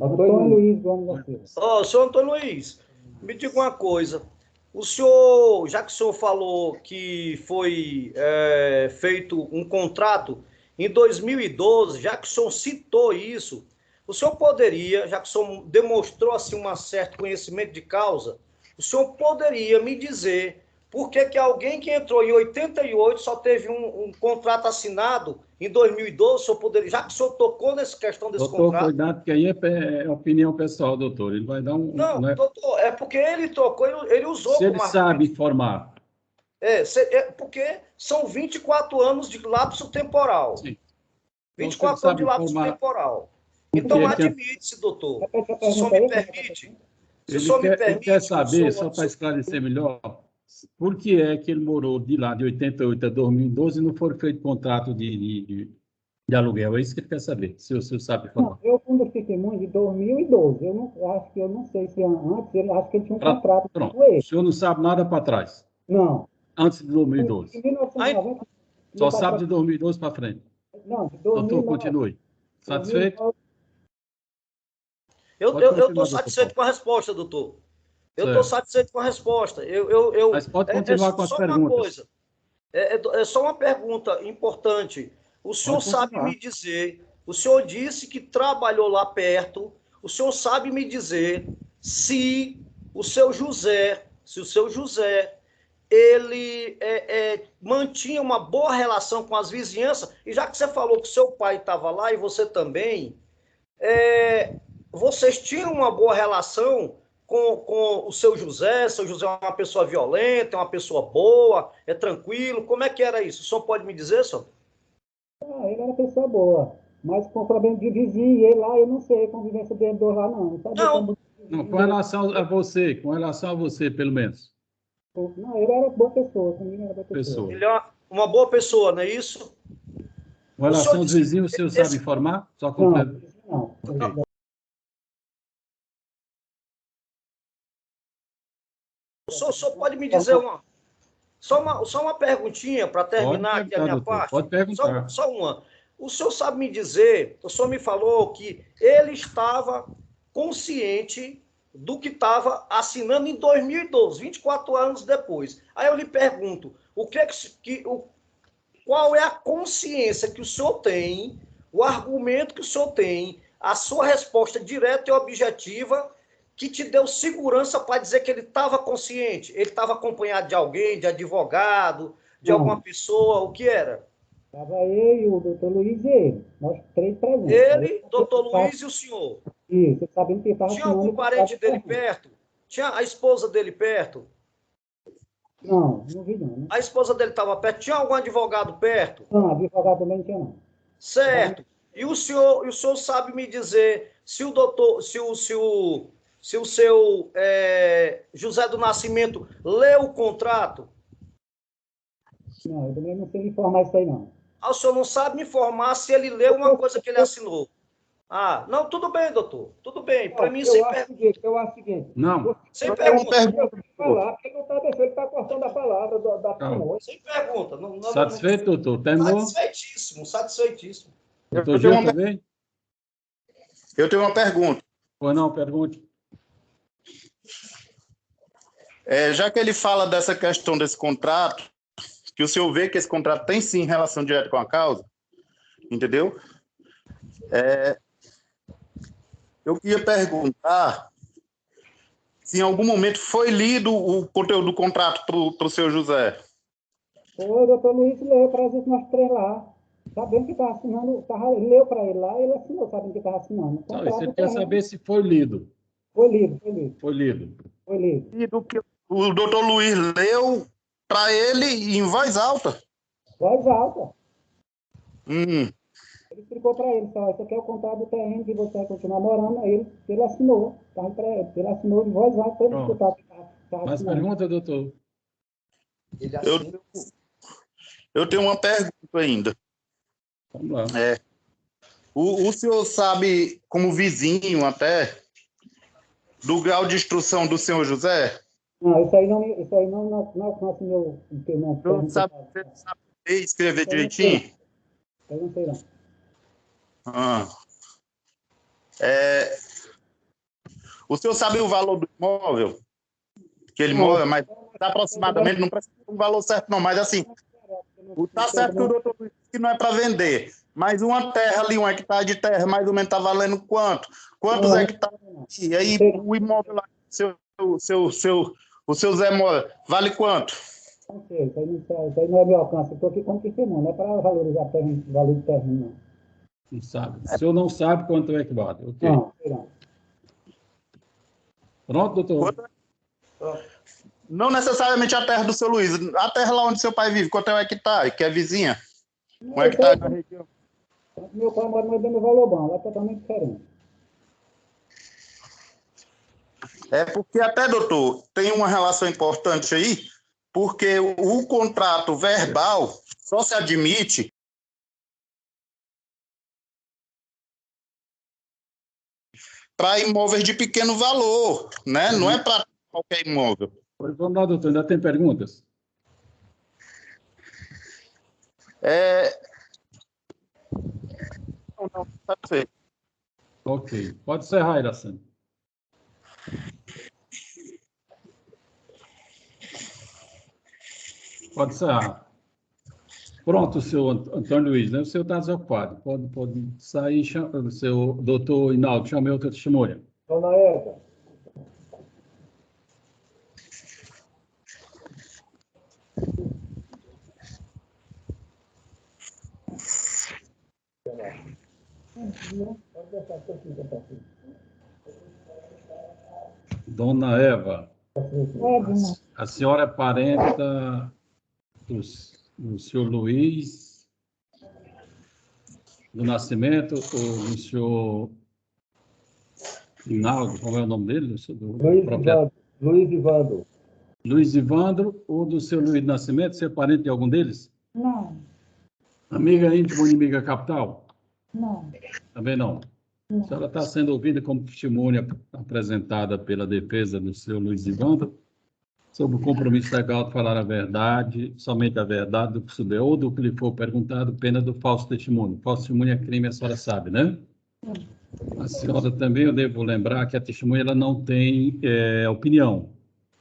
Antônio Luiz Gomes da Silva. Ó, senhor Antônio Luiz, me diga uma coisa. O senhor, já que o senhor falou que foi feito um contrato em 2012, já que o senhor citou isso, o senhor poderia, já que o senhor demonstrou assim um certo conhecimento de causa, o senhor poderia me dizer por que alguém que entrou em 88 só teve um contrato assinado em 2012, o senhor poderia, já que o senhor tocou nessa questão desse Doutor, contrato... cuidado, que aí é opinião pessoal, doutor. Ele vai dar Não, não é- doutor, é porque ele trocou, ele usou Se ele como sabe informar, porque são 24 anos de lapso temporal. sim. 24 anos de lapso temporal. Então, ele quer- admite-se, doutor. Repete a Se o senhor pergunta me aí, permite. Se o senhor me ele permite. quer saber, o só senhor- para esclarecer melhor, por que é que ele morou de lá, de 88 a 2012, e não foi feito contrato de aluguel? É isso que ele quer saber, se o senhor sabe informar. Não, eu quando fiquei muito de 2012, eu não sei se antes, acho que ele tinha um Pronto, contrato pronto. com ele. O senhor não sabe nada para trás, Não. antes de Em 2012. 1990, Só sabe de 2012 para frente. não, de Doutor, 2009, continue. Satisfeito? 2009, Eu Pode estou continuar, satisfeito doutor com a resposta, doutor. Eu Certo. estou satisfeito com a resposta. Mas pode continuar com as só perguntas. uma coisa. É só uma pergunta importante. O senhor Pode sabe continuar. me dizer, o senhor disse que trabalhou lá perto, o senhor sabe me dizer se o seu José, ele mantinha uma boa relação com as vizinhanças, e já que você falou que seu pai estava lá e você também, vocês tinham uma boa relação com o seu José? Seu José é uma pessoa violenta, é uma pessoa boa, é tranquilo? Como é que era isso? O senhor pode me dizer, senhor? ele era pessoa boa, mas com problema de vizinho, e ele lá, eu não sei a convivência dele dois lá, não. Sabe Não. como... Não, com relação a você, pelo menos. Não, ele era boa pessoa, comigo era boa pessoa. Ele é uma boa pessoa, não é isso? Com relação senhor aos disse- vizinhos, o senhor sabe informar? Só Não, completo. não. Ok. O senhor pode me dizer só uma perguntinha para terminar aqui a minha doutor, parte? pode perguntar. Só uma. O senhor sabe me dizer, o senhor me falou que ele estava consciente do que estava assinando em 2012, 24 anos depois. Aí eu lhe pergunto, qual é a consciência que o senhor tem, o argumento que o senhor tem, a sua resposta direta e objetiva que te deu segurança para dizer que ele estava consciente? Ele estava acompanhado de alguém, de advogado, de Não. alguma pessoa, o que era? Estava eu e o doutor Luiz e ele, nós três presentes. Ele, doutor Luiz e o senhor. Isso, sabendo que ele estava Tinha algum parente dele perto? Tinha a esposa dele perto? Não, não vi não. A esposa dele estava perto? Tinha algum advogado perto? Não, advogado também não tinha não. Certo. E o senhor sabe me dizer se o doutor, se o seu José do Nascimento leu o contrato? Não, eu também não sei informar isso aí não. O senhor não sabe me informar se ele leu uma coisa que ele assinou. Ah, não, tudo bem, doutor. Tudo bem. Para mim, sem pergunta. Eu acho o seguinte. Não. Sem Uma pergunta. pergunta. Falar, porque ele não está deixando, ele está cortando a palavra da pessoa. Sem pergunta. Não, Satisfeito, doutor? Terminou? Satisfeitíssimo, satisfeitíssimo. Doutor Eu tenho Gil uma- também? Eu tenho uma pergunta. Pois não, pergunte. Já que ele fala dessa questão desse contrato, que o senhor vê que esse contrato tem sim relação direta com a causa, entendeu? Eu queria perguntar se em algum momento foi lido o conteúdo do contrato para o senhor José. O doutor Luiz leu para a gente nós três lá, sabendo que estava assinando, ele leu para ele lá e ele assinou, sabendo que estava assinando. Não, você quer saber se foi lido. Foi lido, foi lido, Foi lido. foi lido. E do que o doutor Luiz leu para ele em voz alta. Voz alta. Hum. Ele explicou para ele, só, isso aqui é o contrato do terreno que você vai continuar morando, ele assinou, tá, ele assinou em voz alta, para ele Pronto. escutar o que estava Tá Mais assinando. pergunta, doutor? Ele Eu, assina. eu tenho uma pergunta ainda. Vamos lá. O senhor sabe, como vizinho até, do grau de instrução do senhor José? Não, isso aí não alcança meu... Você sabe ler e escrever direitinho? Eu não sei, não. Ah. O senhor sabe o valor do imóvel que ele mora, mas aproximadamente, não precisa ter um valor certo não, mas assim, tá certo que o doutor disse que não é para vender, mas uma terra ali, 1 hectare de terra, mais ou menos está valendo quanto? Quantos hectares? E aí o imóvel lá, o seu Zé mora, vale quanto? Não sei, isso aí não é meu alcance. Eu estou aqui como testemunho, não é para valorizar valor de terreno, não. Não sabe. O senhor não sabe quanto é que vale. Ok. Não, sei não. Pronto, doutor? Não necessariamente a terra do seu Luiz, a terra lá onde seu pai vive, quanto é um hectare, que é vizinha? 1 hectare na região. Meu pai mora mais dentro do Valor Bom, lá é totalmente diferente. É porque até, doutor, tem uma relação importante aí, porque o contrato verbal só se admite para imóveis de pequeno valor, né? Não é para qualquer imóvel. Vamos lá, doutor. Ainda tem perguntas? Não, satisfeito. Ok. Pode encerrar, Iracema. Pode encerrar. Pronto, senhor Antônio Luiz, né? O senhor está desocupado. Pode sair. O seu doutor Hinaldo, chame outra testemunha. Dona Eva. Dona Eva, Edna. a senhora é parenta do senhor Luiz do Nascimento ou do senhor Hinaldo, como é o nome dele? Luiz Ivandro. Luiz Ivandro ou do seu Luiz do Nascimento? Você é parente de algum deles? Não, Amiga íntima ou inimiga capital? não. Também não. Não. A senhora está sendo ouvida como testemunha apresentada pela defesa do senhor Luiz Ivandro, sob o compromisso legal de falar a verdade, somente a verdade, do que souber ou do que lhe for perguntado, pena do falso testemunho. Falso testemunho é crime, a senhora sabe, né? A senhora também, eu devo lembrar que a testemunha ela não tem opinião,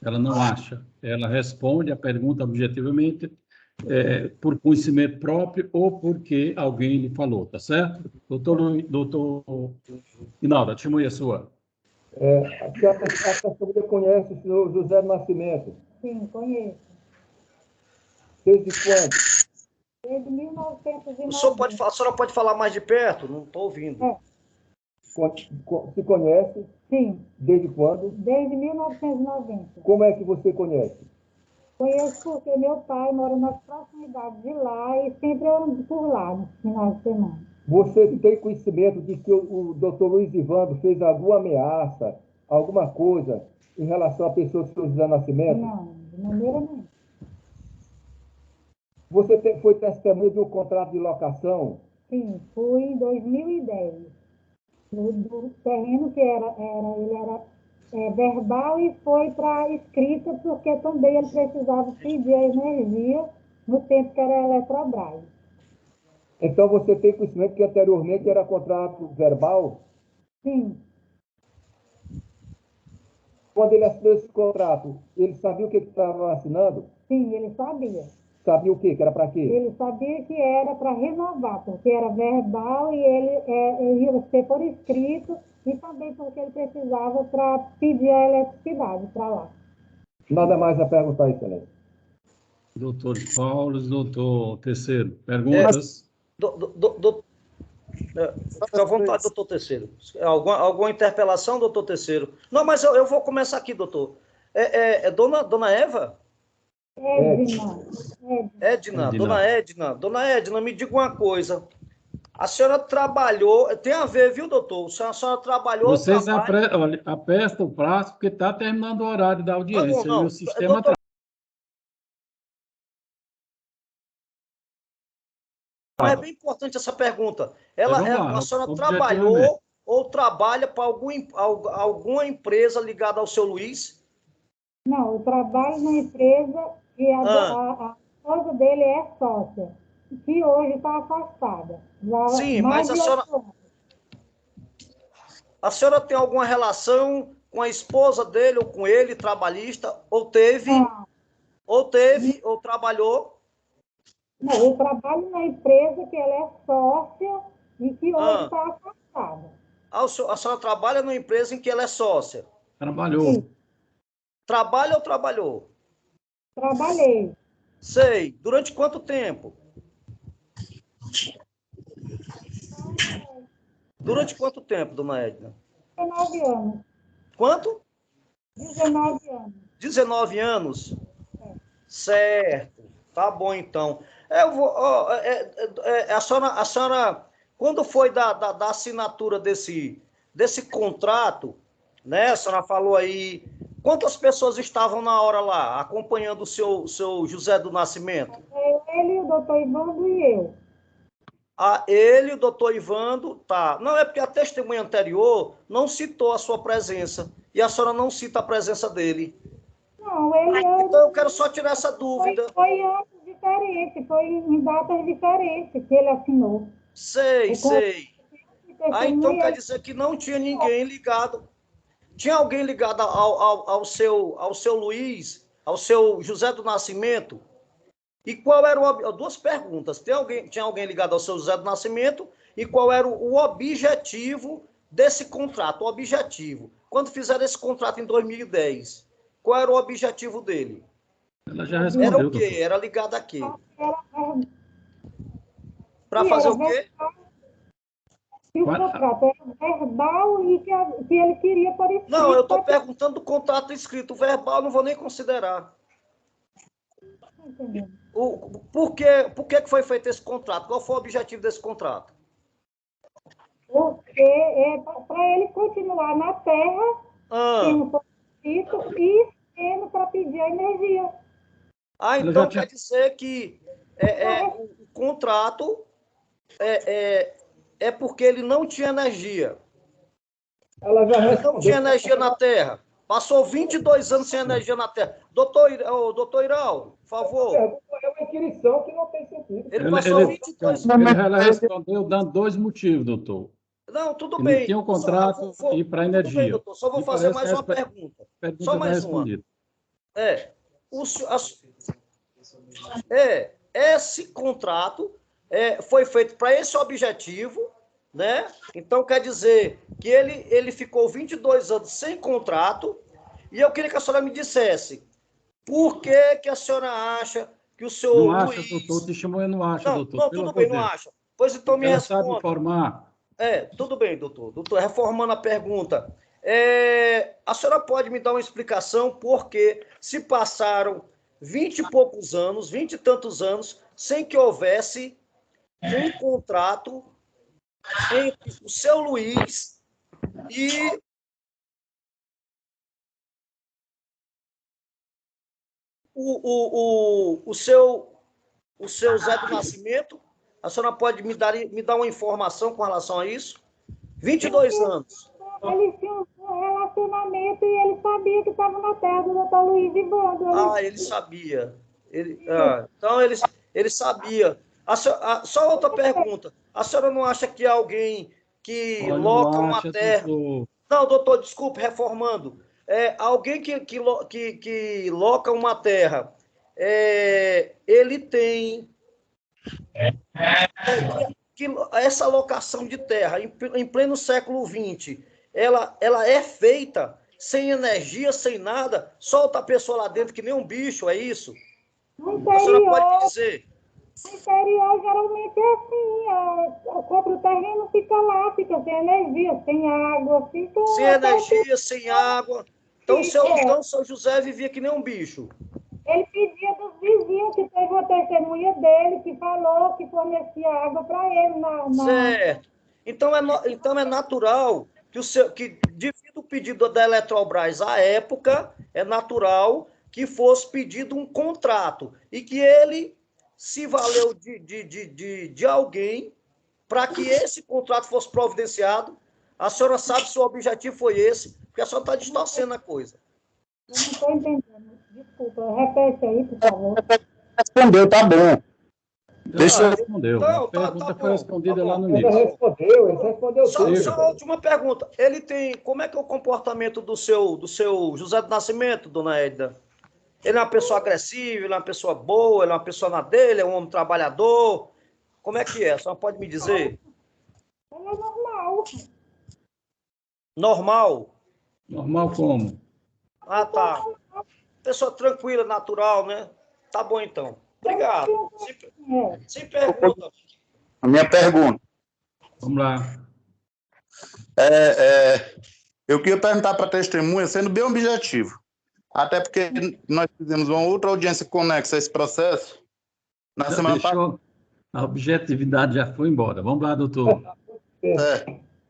ela não acha, ela responde a pergunta objetivamente, por conhecimento próprio ou porque alguém lhe falou, tá certo? Doutor Hinaldo, a testemunha é sua. A testemunha conhece o senhor José do Nascimento. Sim, conheço. Desde quando? Desde 1990. A senhora pode falar mais de perto? Não estou ouvindo. Se conhece? Sim, Desde quando? desde 1990. Como é que você conhece? Conheço porque meu pai mora nas proximidades de lá e sempre eu ando por lá no final de semana. Você tem conhecimento de que o doutor Luiz Ivandro fez alguma ameaça, alguma coisa em relação à pessoa do senhor José Nascimento? Não, de maneira nenhuma. Você foi testemunha de um contrato de locação? Sim, fui em 2010. Do terreno que ele era verbal e foi para escrita, porque também ele precisava pedir a energia no tempo que era Eletrobras. Então você tem conhecimento que anteriormente era contrato verbal? Sim, Quando ele assinou esse contrato, ele sabia o que estava assinando? sim, ele sabia. Sabia o quê? Que era para quê? Ele sabia que era para renovar, porque era verbal e ele ia ser por escrito e também porque ele precisava para pedir a eletricidade para lá. Nada mais a perguntar, excelência. Doutor Paulo, doutor Terceiro, perguntas? Fica à vontade, doutor Terceiro. Alguma interpelação, doutor Terceiro? Não, mas eu vou começar aqui, doutor. Dona Eva? Edna. Edna, dona Edna, me diga uma coisa. A senhora trabalhou, tem a ver, viu, doutor? A senhora trabalhou... Vocês olha, apertam o braço porque está terminando o horário da audiência Não, e o sistema... doutor, é bem importante essa pergunta. A senhora trabalhou ou trabalha para alguma empresa ligada ao seu Luiz? Não, eu trabalho na empresa e a esposa dele é sócia, que hoje está afastada. Sim, mas a senhora tem alguma relação com a esposa dele ou com ele, trabalhista? Ou teve? Não. Ou trabalhou? Não, eu trabalho na empresa que ela é sócia e que hoje está afastada. A senhora trabalha numa empresa em que ela é sócia? Trabalhou. Sim. Trabalha ou trabalhou? Trabalhei. Sei. Durante quanto tempo? Durante quanto tempo, dona Edna? 19 anos. Quanto? 19 anos. 19 anos? É. Certo. Tá bom, então. A senhora, quando foi da assinatura desse contrato, né? A senhora falou aí, quantas pessoas estavam na hora lá, acompanhando o seu José do Nascimento? Ele, o doutor Ivando e eu. Ele, o doutor Ivando, tá. Não, é porque a testemunha anterior não citou a sua presença, e a senhora não cita a presença dele. Não, ele... Então eu quero só tirar essa dúvida. Foi anos diferentes, foi em datas diferentes que ele assinou. Sei. Então quer dizer que não tinha ninguém ligado. Tinha alguém ligado ao seu Luiz, ao seu José do Nascimento? E qual era duas perguntas. Tinha alguém ligado ao seu José do Nascimento? E qual era o objetivo desse contrato? O objetivo. Quando fizeram esse contrato em 2010, qual era o objetivo dele? Ela já respondeu. Era o quê? Doutor. Era ligado a quê? Para fazer o quê? E o contrato era verbal e que ele queria por escrito. Não, eu estou perguntando do contrato escrito. O verbal eu não vou nem considerar. Por que foi feito esse contrato? Qual foi o objetivo desse contrato? Porque é para ele continuar na Terra, sendo por escrito e sendo para pedir a energia. Então quer dizer que o contrato é porque ele não tinha energia. Ela já respondeu. Não tinha energia na Terra. Passou 22 anos sem energia na Terra. Doutor Iraldo, por favor. É uma inquirição que não tem sentido. Ele passou 22 anos. Ela respondeu dando dois motivos, doutor. Não, tudo bem. Ele tinha um contrato e para energia. Bem, doutor. Só vou fazer mais uma pergunta. Só mais uma. Esse contrato foi feito para esse objetivo, né? Então, quer dizer que ele ficou 22 anos sem contrato, e eu queria que a senhora me dissesse por que a senhora acha que o senhor Não acha, Luiz... doutor? Testemunha não acha, doutor. Não, tudo bem, não acha. Pois então me responda. Sabe informar? Tudo bem, doutor. Doutor, reformando a pergunta. A senhora pode me dar uma explicação por que se passaram 20 e poucos anos, 20 e tantos anos, sem que houvesse um contrato entre o seu Luiz e o seu Zé do Nascimento? A senhora pode me dar uma informação com relação a isso? 22 anos. Eles tinham um relacionamento e ele sabia que estava na terra do doutor Luiz Ivando. Ele sabia. Então, ele sabia. Só outra pergunta. A senhora não acha que alguém que loca uma terra... Não, doutor, desculpe, reformando. Alguém que loca uma terra, ele tem... essa locação de terra, em pleno século XX, ela é feita sem energia, sem nada, solta a pessoa lá dentro que nem um bicho, é isso? A senhora pode me dizer? No interior, geralmente é assim, o terreno fica lá, fica sem energia, sem água, fica... Sem energia, sem água. Então, seu José vivia que nem um bicho. Ele pedia dos vizinhos, que teve uma testemunha dele que falou que fornecia água para ele Certo. Então é natural que devido ao pedido da Eletrobras à época, é natural que fosse pedido um contrato e que ele se valeu de alguém para que esse contrato fosse providenciado. A senhora sabe se o objetivo foi esse, porque a senhora está distorcendo a coisa. Eu não estou entendendo. Desculpa, repete aí, por favor. Respondeu, tá bom. Já respondeu. Então, A pergunta foi bom, respondida tá lá bom. no Ele início. respondeu Só tudo. a última pergunta. Ele tem. Como é que é o comportamento do seu José do Nascimento, dona Edna? Ele é uma pessoa agressiva, ele é uma pessoa boa, ele é uma pessoa na dele, é um homem trabalhador? Como é que é? A senhora pode me dizer? Ele é normal. Normal? Normal como? Ah, tá. Pessoa tranquila, natural, né? Tá bom, então. Obrigado. Sem pergunta. A minha pergunta. Vamos lá. Eu queria perguntar para a testemunha, sendo bem objetivo, até porque nós fizemos uma outra audiência conexa a esse processo na Já semana passada. deixou? A objetividade já foi embora. Vamos lá, doutor.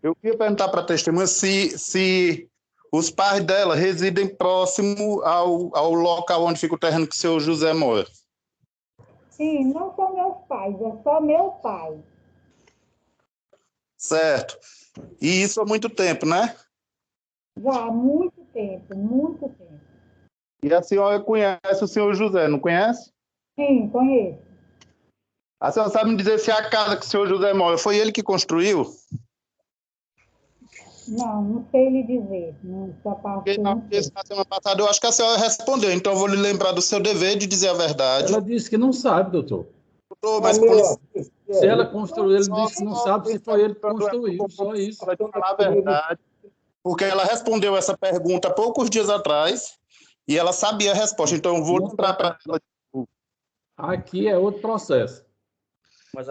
Eu queria perguntar para a testemunha se os pais dela residem próximo ao local onde fica o terreno que o senhor José mora. Sim, não são meus pais, é só meu pai. Certo. E isso há muito tempo, né? Já há muito tempo, muito tempo. E a senhora conhece o senhor José, não conhece? Sim, conheço. A senhora sabe me dizer se a casa que o senhor José mora foi ele que construiu? Não sei lhe dizer. Nessa parte Na semana passada eu acho que a senhora respondeu, então eu vou lhe lembrar do seu dever de dizer a verdade. Ela disse que não sabe, doutor. Mas Se ela construiu, ele disse que não sabe se foi ele que construiu, só isso. Vai falar a verdade, porque ela respondeu essa pergunta há poucos dias atrás e ela sabia a resposta, então eu vou lembrar para ela. Aqui é outro processo. Mas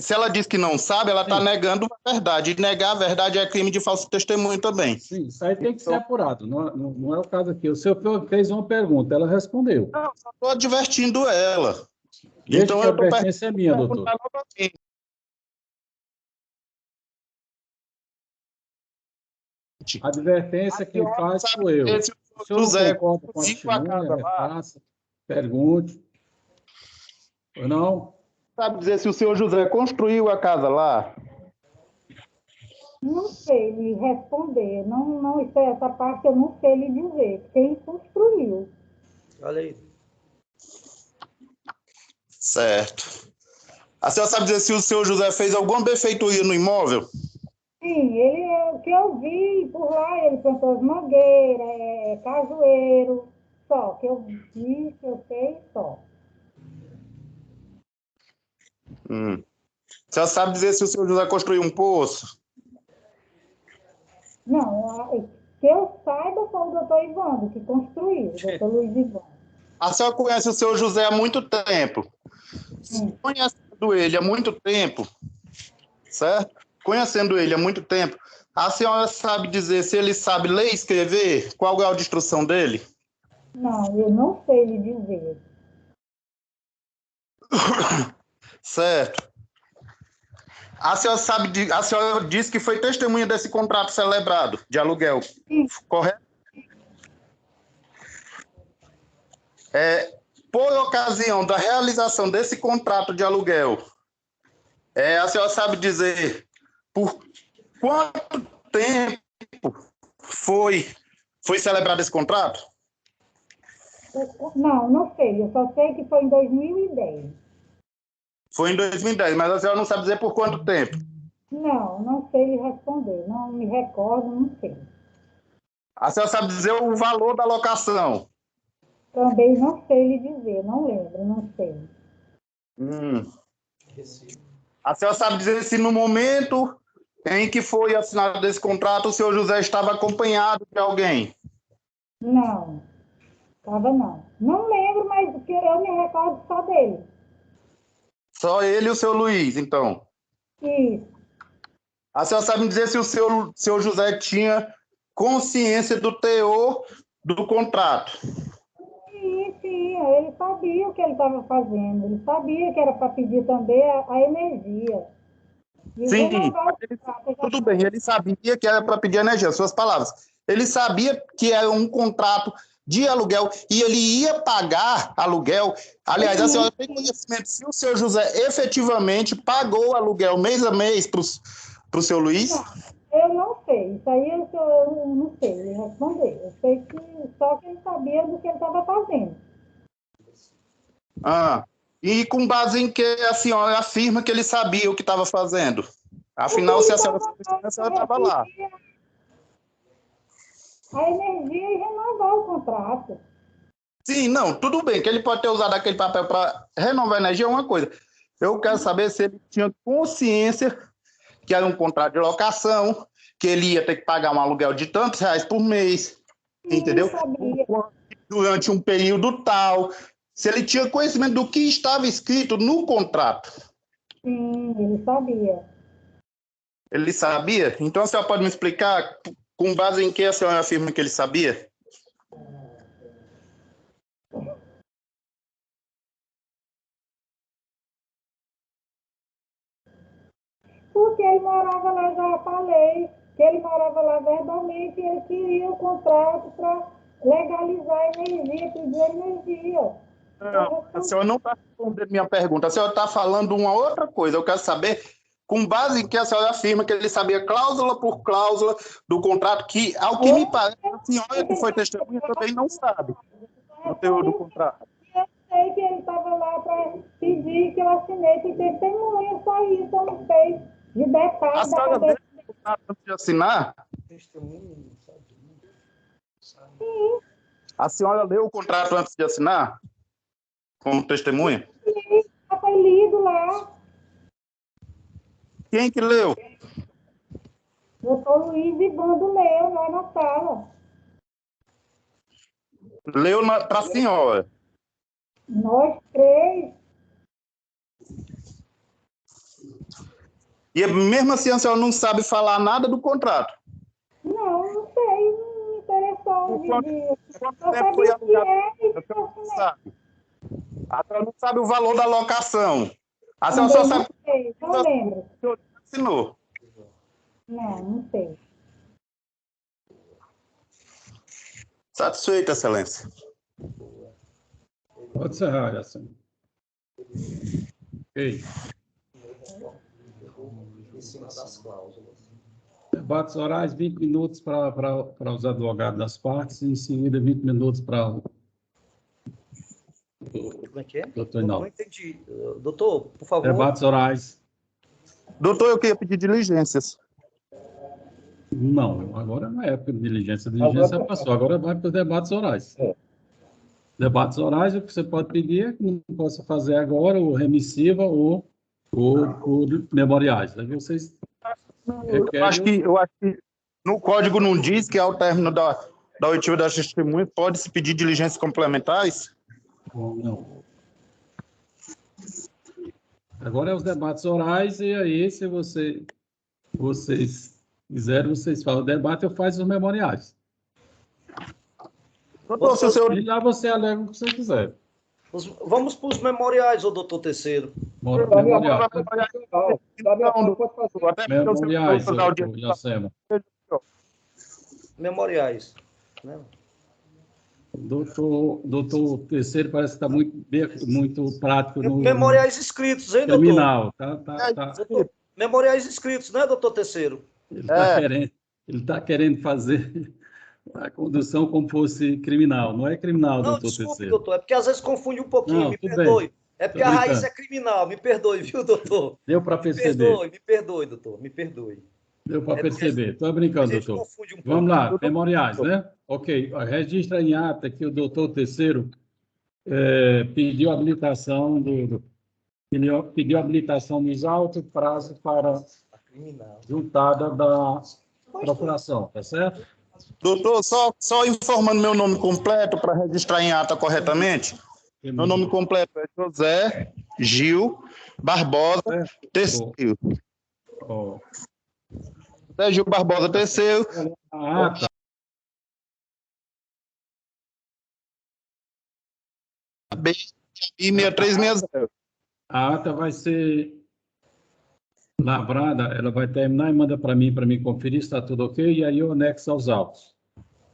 se ela diz que não sabe, ela está negando a verdade. E negar a verdade é crime de falso testemunho também. Sim, isso aí tem que ser apurado. Não é o caso aqui. O senhor fez uma pergunta, ela respondeu. Não, só estou advertindo ela. Deixa Então que eu a estou advertência é minha, doutor. A advertência quem faz sou eu. O senhor José, não concorda com a testemunha, refaça, pergunte. Ou não? Sabe dizer se o senhor José construiu a casa lá? Não sei lhe responder. Não, essa parte eu não sei lhe dizer. Quem construiu? Olha aí. Certo. A senhora sabe dizer se o senhor José fez alguma benfeitoria no imóvel? Sim, o que eu vi por lá, ele plantou as mangueiras, cajueiro, só. Que eu vi, que eu sei, só. A senhora sabe dizer se o senhor José construiu um poço? Não, que eu saiba foi o doutor Ivandro que construiu, o doutor Luiz Ivandro. A senhora conhece o senhor José há muito tempo. Conhecendo ele há muito tempo, certo? Conhecendo ele há muito tempo, a senhora sabe dizer se ele sabe ler e escrever? Qual é o grau de instrução dele? Não, eu não sei lhe dizer. Certo. A senhora disse que foi testemunha desse contrato celebrado de aluguel, correto? Por ocasião da realização desse contrato de aluguel, a senhora sabe dizer por quanto tempo foi celebrado esse contrato? Não sei. Eu só sei que foi em 2010. Foi em 2010, mas a senhora não sabe dizer por quanto tempo? Não sei lhe responder. Não me recordo, não sei. A senhora sabe dizer o valor da locação? Também não sei lhe dizer, não lembro, não sei. A senhora sabe dizer se no momento em que foi assinado esse contrato, o senhor José estava acompanhado de alguém? Não, estava não. Não lembro, mas eu me recordo só dele. Só ele e o seu Luiz, então? Isso. A senhora sabe me dizer se o seu José tinha consciência do teor do contrato? Sim, ele sabia o que ele estava fazendo, ele sabia que era para pedir também a energia. E Sim, renovar o contrato. tudo bem, ele sabia que era para pedir energia, suas palavras. Ele sabia que era um contrato de aluguel e ele ia pagar aluguel. Aliás, a senhora tem conhecimento se o seu José efetivamente pagou o aluguel mês a mês para o seu Luiz? Eu não sei, isso aí eu não sei responder. Eu sei que só que ele sabia do que ele estava fazendo. E com base em que a senhora afirma que ele sabia o que estava fazendo? Afinal, se a senhora estava lá. A energia e renovar o contrato. Sim, não, tudo bem, que ele pode ter usado aquele papel para renovar a energia é uma coisa. Eu quero saber se ele tinha consciência que era um contrato de locação, que ele ia ter que pagar um aluguel de tantos reais por mês, entendeu? Durante um período tal. Se ele tinha conhecimento do que estava escrito no contrato. Sim, ele sabia. Ele sabia? Então a senhora pode me explicar com base em que a senhora afirma que ele sabia? Porque ele morava lá, já falei, que ele morava lá verbalmente e ele queria o contrato para legalizar a energia, pedir energia. Não, a senhora não está respondendo minha pergunta, a senhora está falando uma outra coisa. Eu quero saber, com base em que a senhora afirma que ele sabia cláusula por cláusula do contrato, que, ao que me parece, a senhora que foi testemunha também não sabe o teor do contrato. Eu sei que ele estava lá para pedir que eu assinei de testemunha, só isso, eu não sei de detalhes. A senhora leu o contrato antes de assinar? Sim. A senhora leu o contrato antes de assinar? Como testemunha? Sim, já foi lido lá. Quem que leu? Doutor Luiz e Bando leu lá na sala. Leu para a senhora. Nós três. E mesmo assim a senhora não sabe falar nada do contrato. Não sei, não me interessou. Quanto tempo foi alugado? Não sabe. A senhora não sabe o valor da locação. A senhora só sabe. Não sei, não lembro. O senhor assinou. Não sei. Satisfeito, excelência. Pode encerrar, assim. Ok. Debates orais, 20 minutos para os advogados das partes, e em seguida 20 minutos para o Como é que é? doutor Não Inaldo. entendi. Doutor, por favor. Debates orais. Doutor, eu queria pedir diligências. Não, agora não é época de diligência. A diligência passou, agora vai para os debates orais. Debates orais, o que você pode pedir é que não possa fazer agora, ou remissiva, ou por memoriais. Aí vocês Eu acho que no código não diz que ao término da oitiva das testemunhas pode-se pedir diligências complementares? Não. Agora é os debates orais, e aí, se vocês quiserem, vocês falam o debate, eu faço os memoriais. Doutor, se o senhor... E lá você alega o que você quiser. Vamos para os memoriais, ô doutor Terceiro. Memoriais, doutor Iracema. Memoriais. Né? Doutor Terceiro parece que está muito prático no memoriais escritos, hein, doutor? criminal. Memoriais escritos, né, doutor Terceiro? Ele está querendo fazer a condução como fosse criminal. Não é criminal, não, doutor desculpe, Terceiro. doutor. É porque às vezes confunde um pouquinho, não, me perdoe. Bem. É porque a raiz é criminal, me perdoe, viu, doutor? Deu para perceber. Me perdoe, doutor, me perdoe. Deu para perceber. Estou brincando, doutor. Um vamos lá, memoriais, né? Ok, registra em ata que o doutor Terceiro pediu habilitação pediu habilitação nos autos prazo para juntada da procuração, tá certo? Doutor, só informando meu nome completo para registrar em ata corretamente. Meu nome completo é José Gil Barbosa Terceiro. José Gil Barbosa Terceiro. Tá. OAB e 6360. A ata vai ser lavrada, ela vai terminar e manda para mim conferir se está tudo ok, e aí eu anexo aos autos.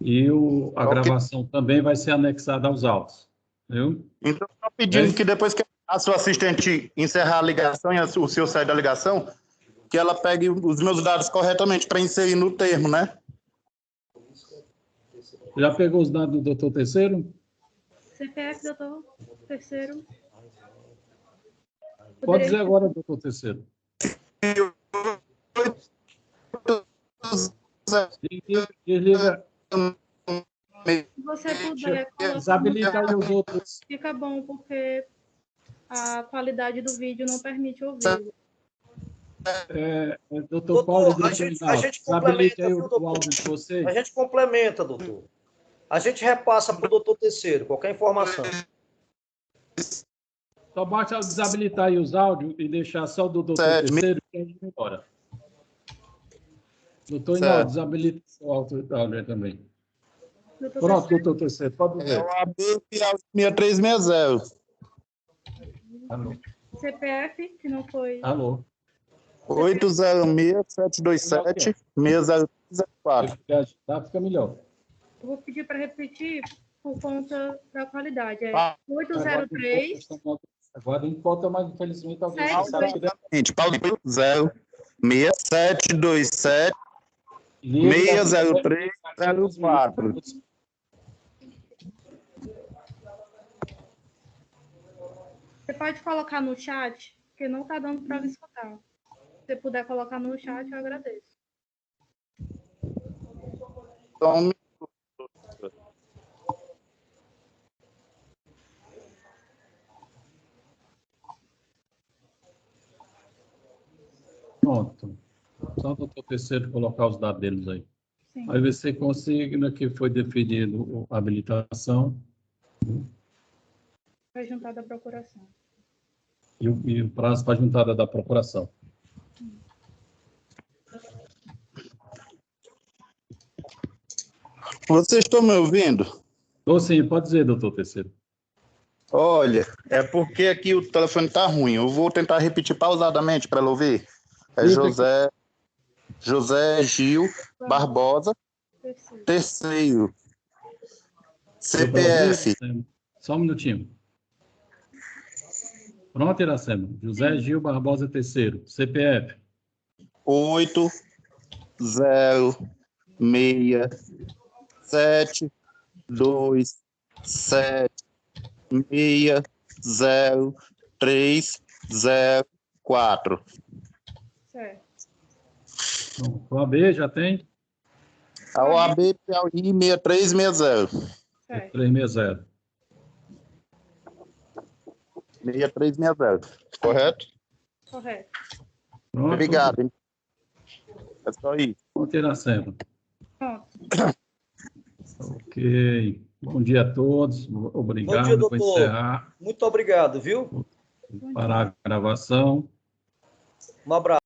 E a gravação também vai ser anexada aos autos. Viu? Então, estou pedindo que depois que a sua assistente encerrar a ligação e o seu sair da ligação, que ela pegue os meus dados corretamente para inserir no termo, né? Já pegou os dados do doutor Terceiro? CPF, doutor Terceiro. Pode dizer agora, doutor Terceiro. Desliga. Se você puder colocar... Desabilita aí os outros. Fica bom, porque a qualidade do vídeo não permite ouvir. Doutor Paulo, a gente complementa, aí viu, o áudio de vocês. A gente complementa, doutor. A gente repassa para o doutor Terceiro, qualquer informação. Só basta desabilitar aí os áudios e deixar só o do doutor Terceiro e a gente vai embora. Doutor Inaldo, desabilita o áudio aí também. Pronto, doutor Terceiro, pode dizer. É o AB 6360. Alô. CPF, que não foi... Alô. 806-727-6004. Fica melhor. Eu vou pedir para repetir por conta da qualidade. É Ah, 803... Agora não importa mais, infelizmente, alguém sabe que deve... Paulo 0727 60304. Você pode colocar no chat, porque não está dando para escutar. Se você puder colocar no chat, eu agradeço. Então, Pronto. Só o doutor Terceiro colocar os dados deles aí. Sim. Aí você consigna que foi definido a habilitação Vai juntar da procuração. e o prazo para a juntada da procuração. vocês estão me ouvindo? Ou sim, pode dizer, doutor Terceiro. Olha, é porque aqui o telefone está ruim. Eu vou tentar repetir pausadamente para ela ouvir. É José Gil Barbosa, terceiro. CPF. Só um minutinho. Pronto, Iracema. José Gil Barbosa, terceiro. CPF. 806-727-6004. Certo. Bom, o AB já tem? A OAB Piauí 6360. Certo. 360. 6360. Correto? Correto. Pronto. Obrigado. Hein? É só isso. Pronto, Iracema. Pronto. Ok. Bom dia a todos. Obrigado. Bom dia, por doutor. encerrar. Muito obrigado, viu? Parar a gravação. Um abraço.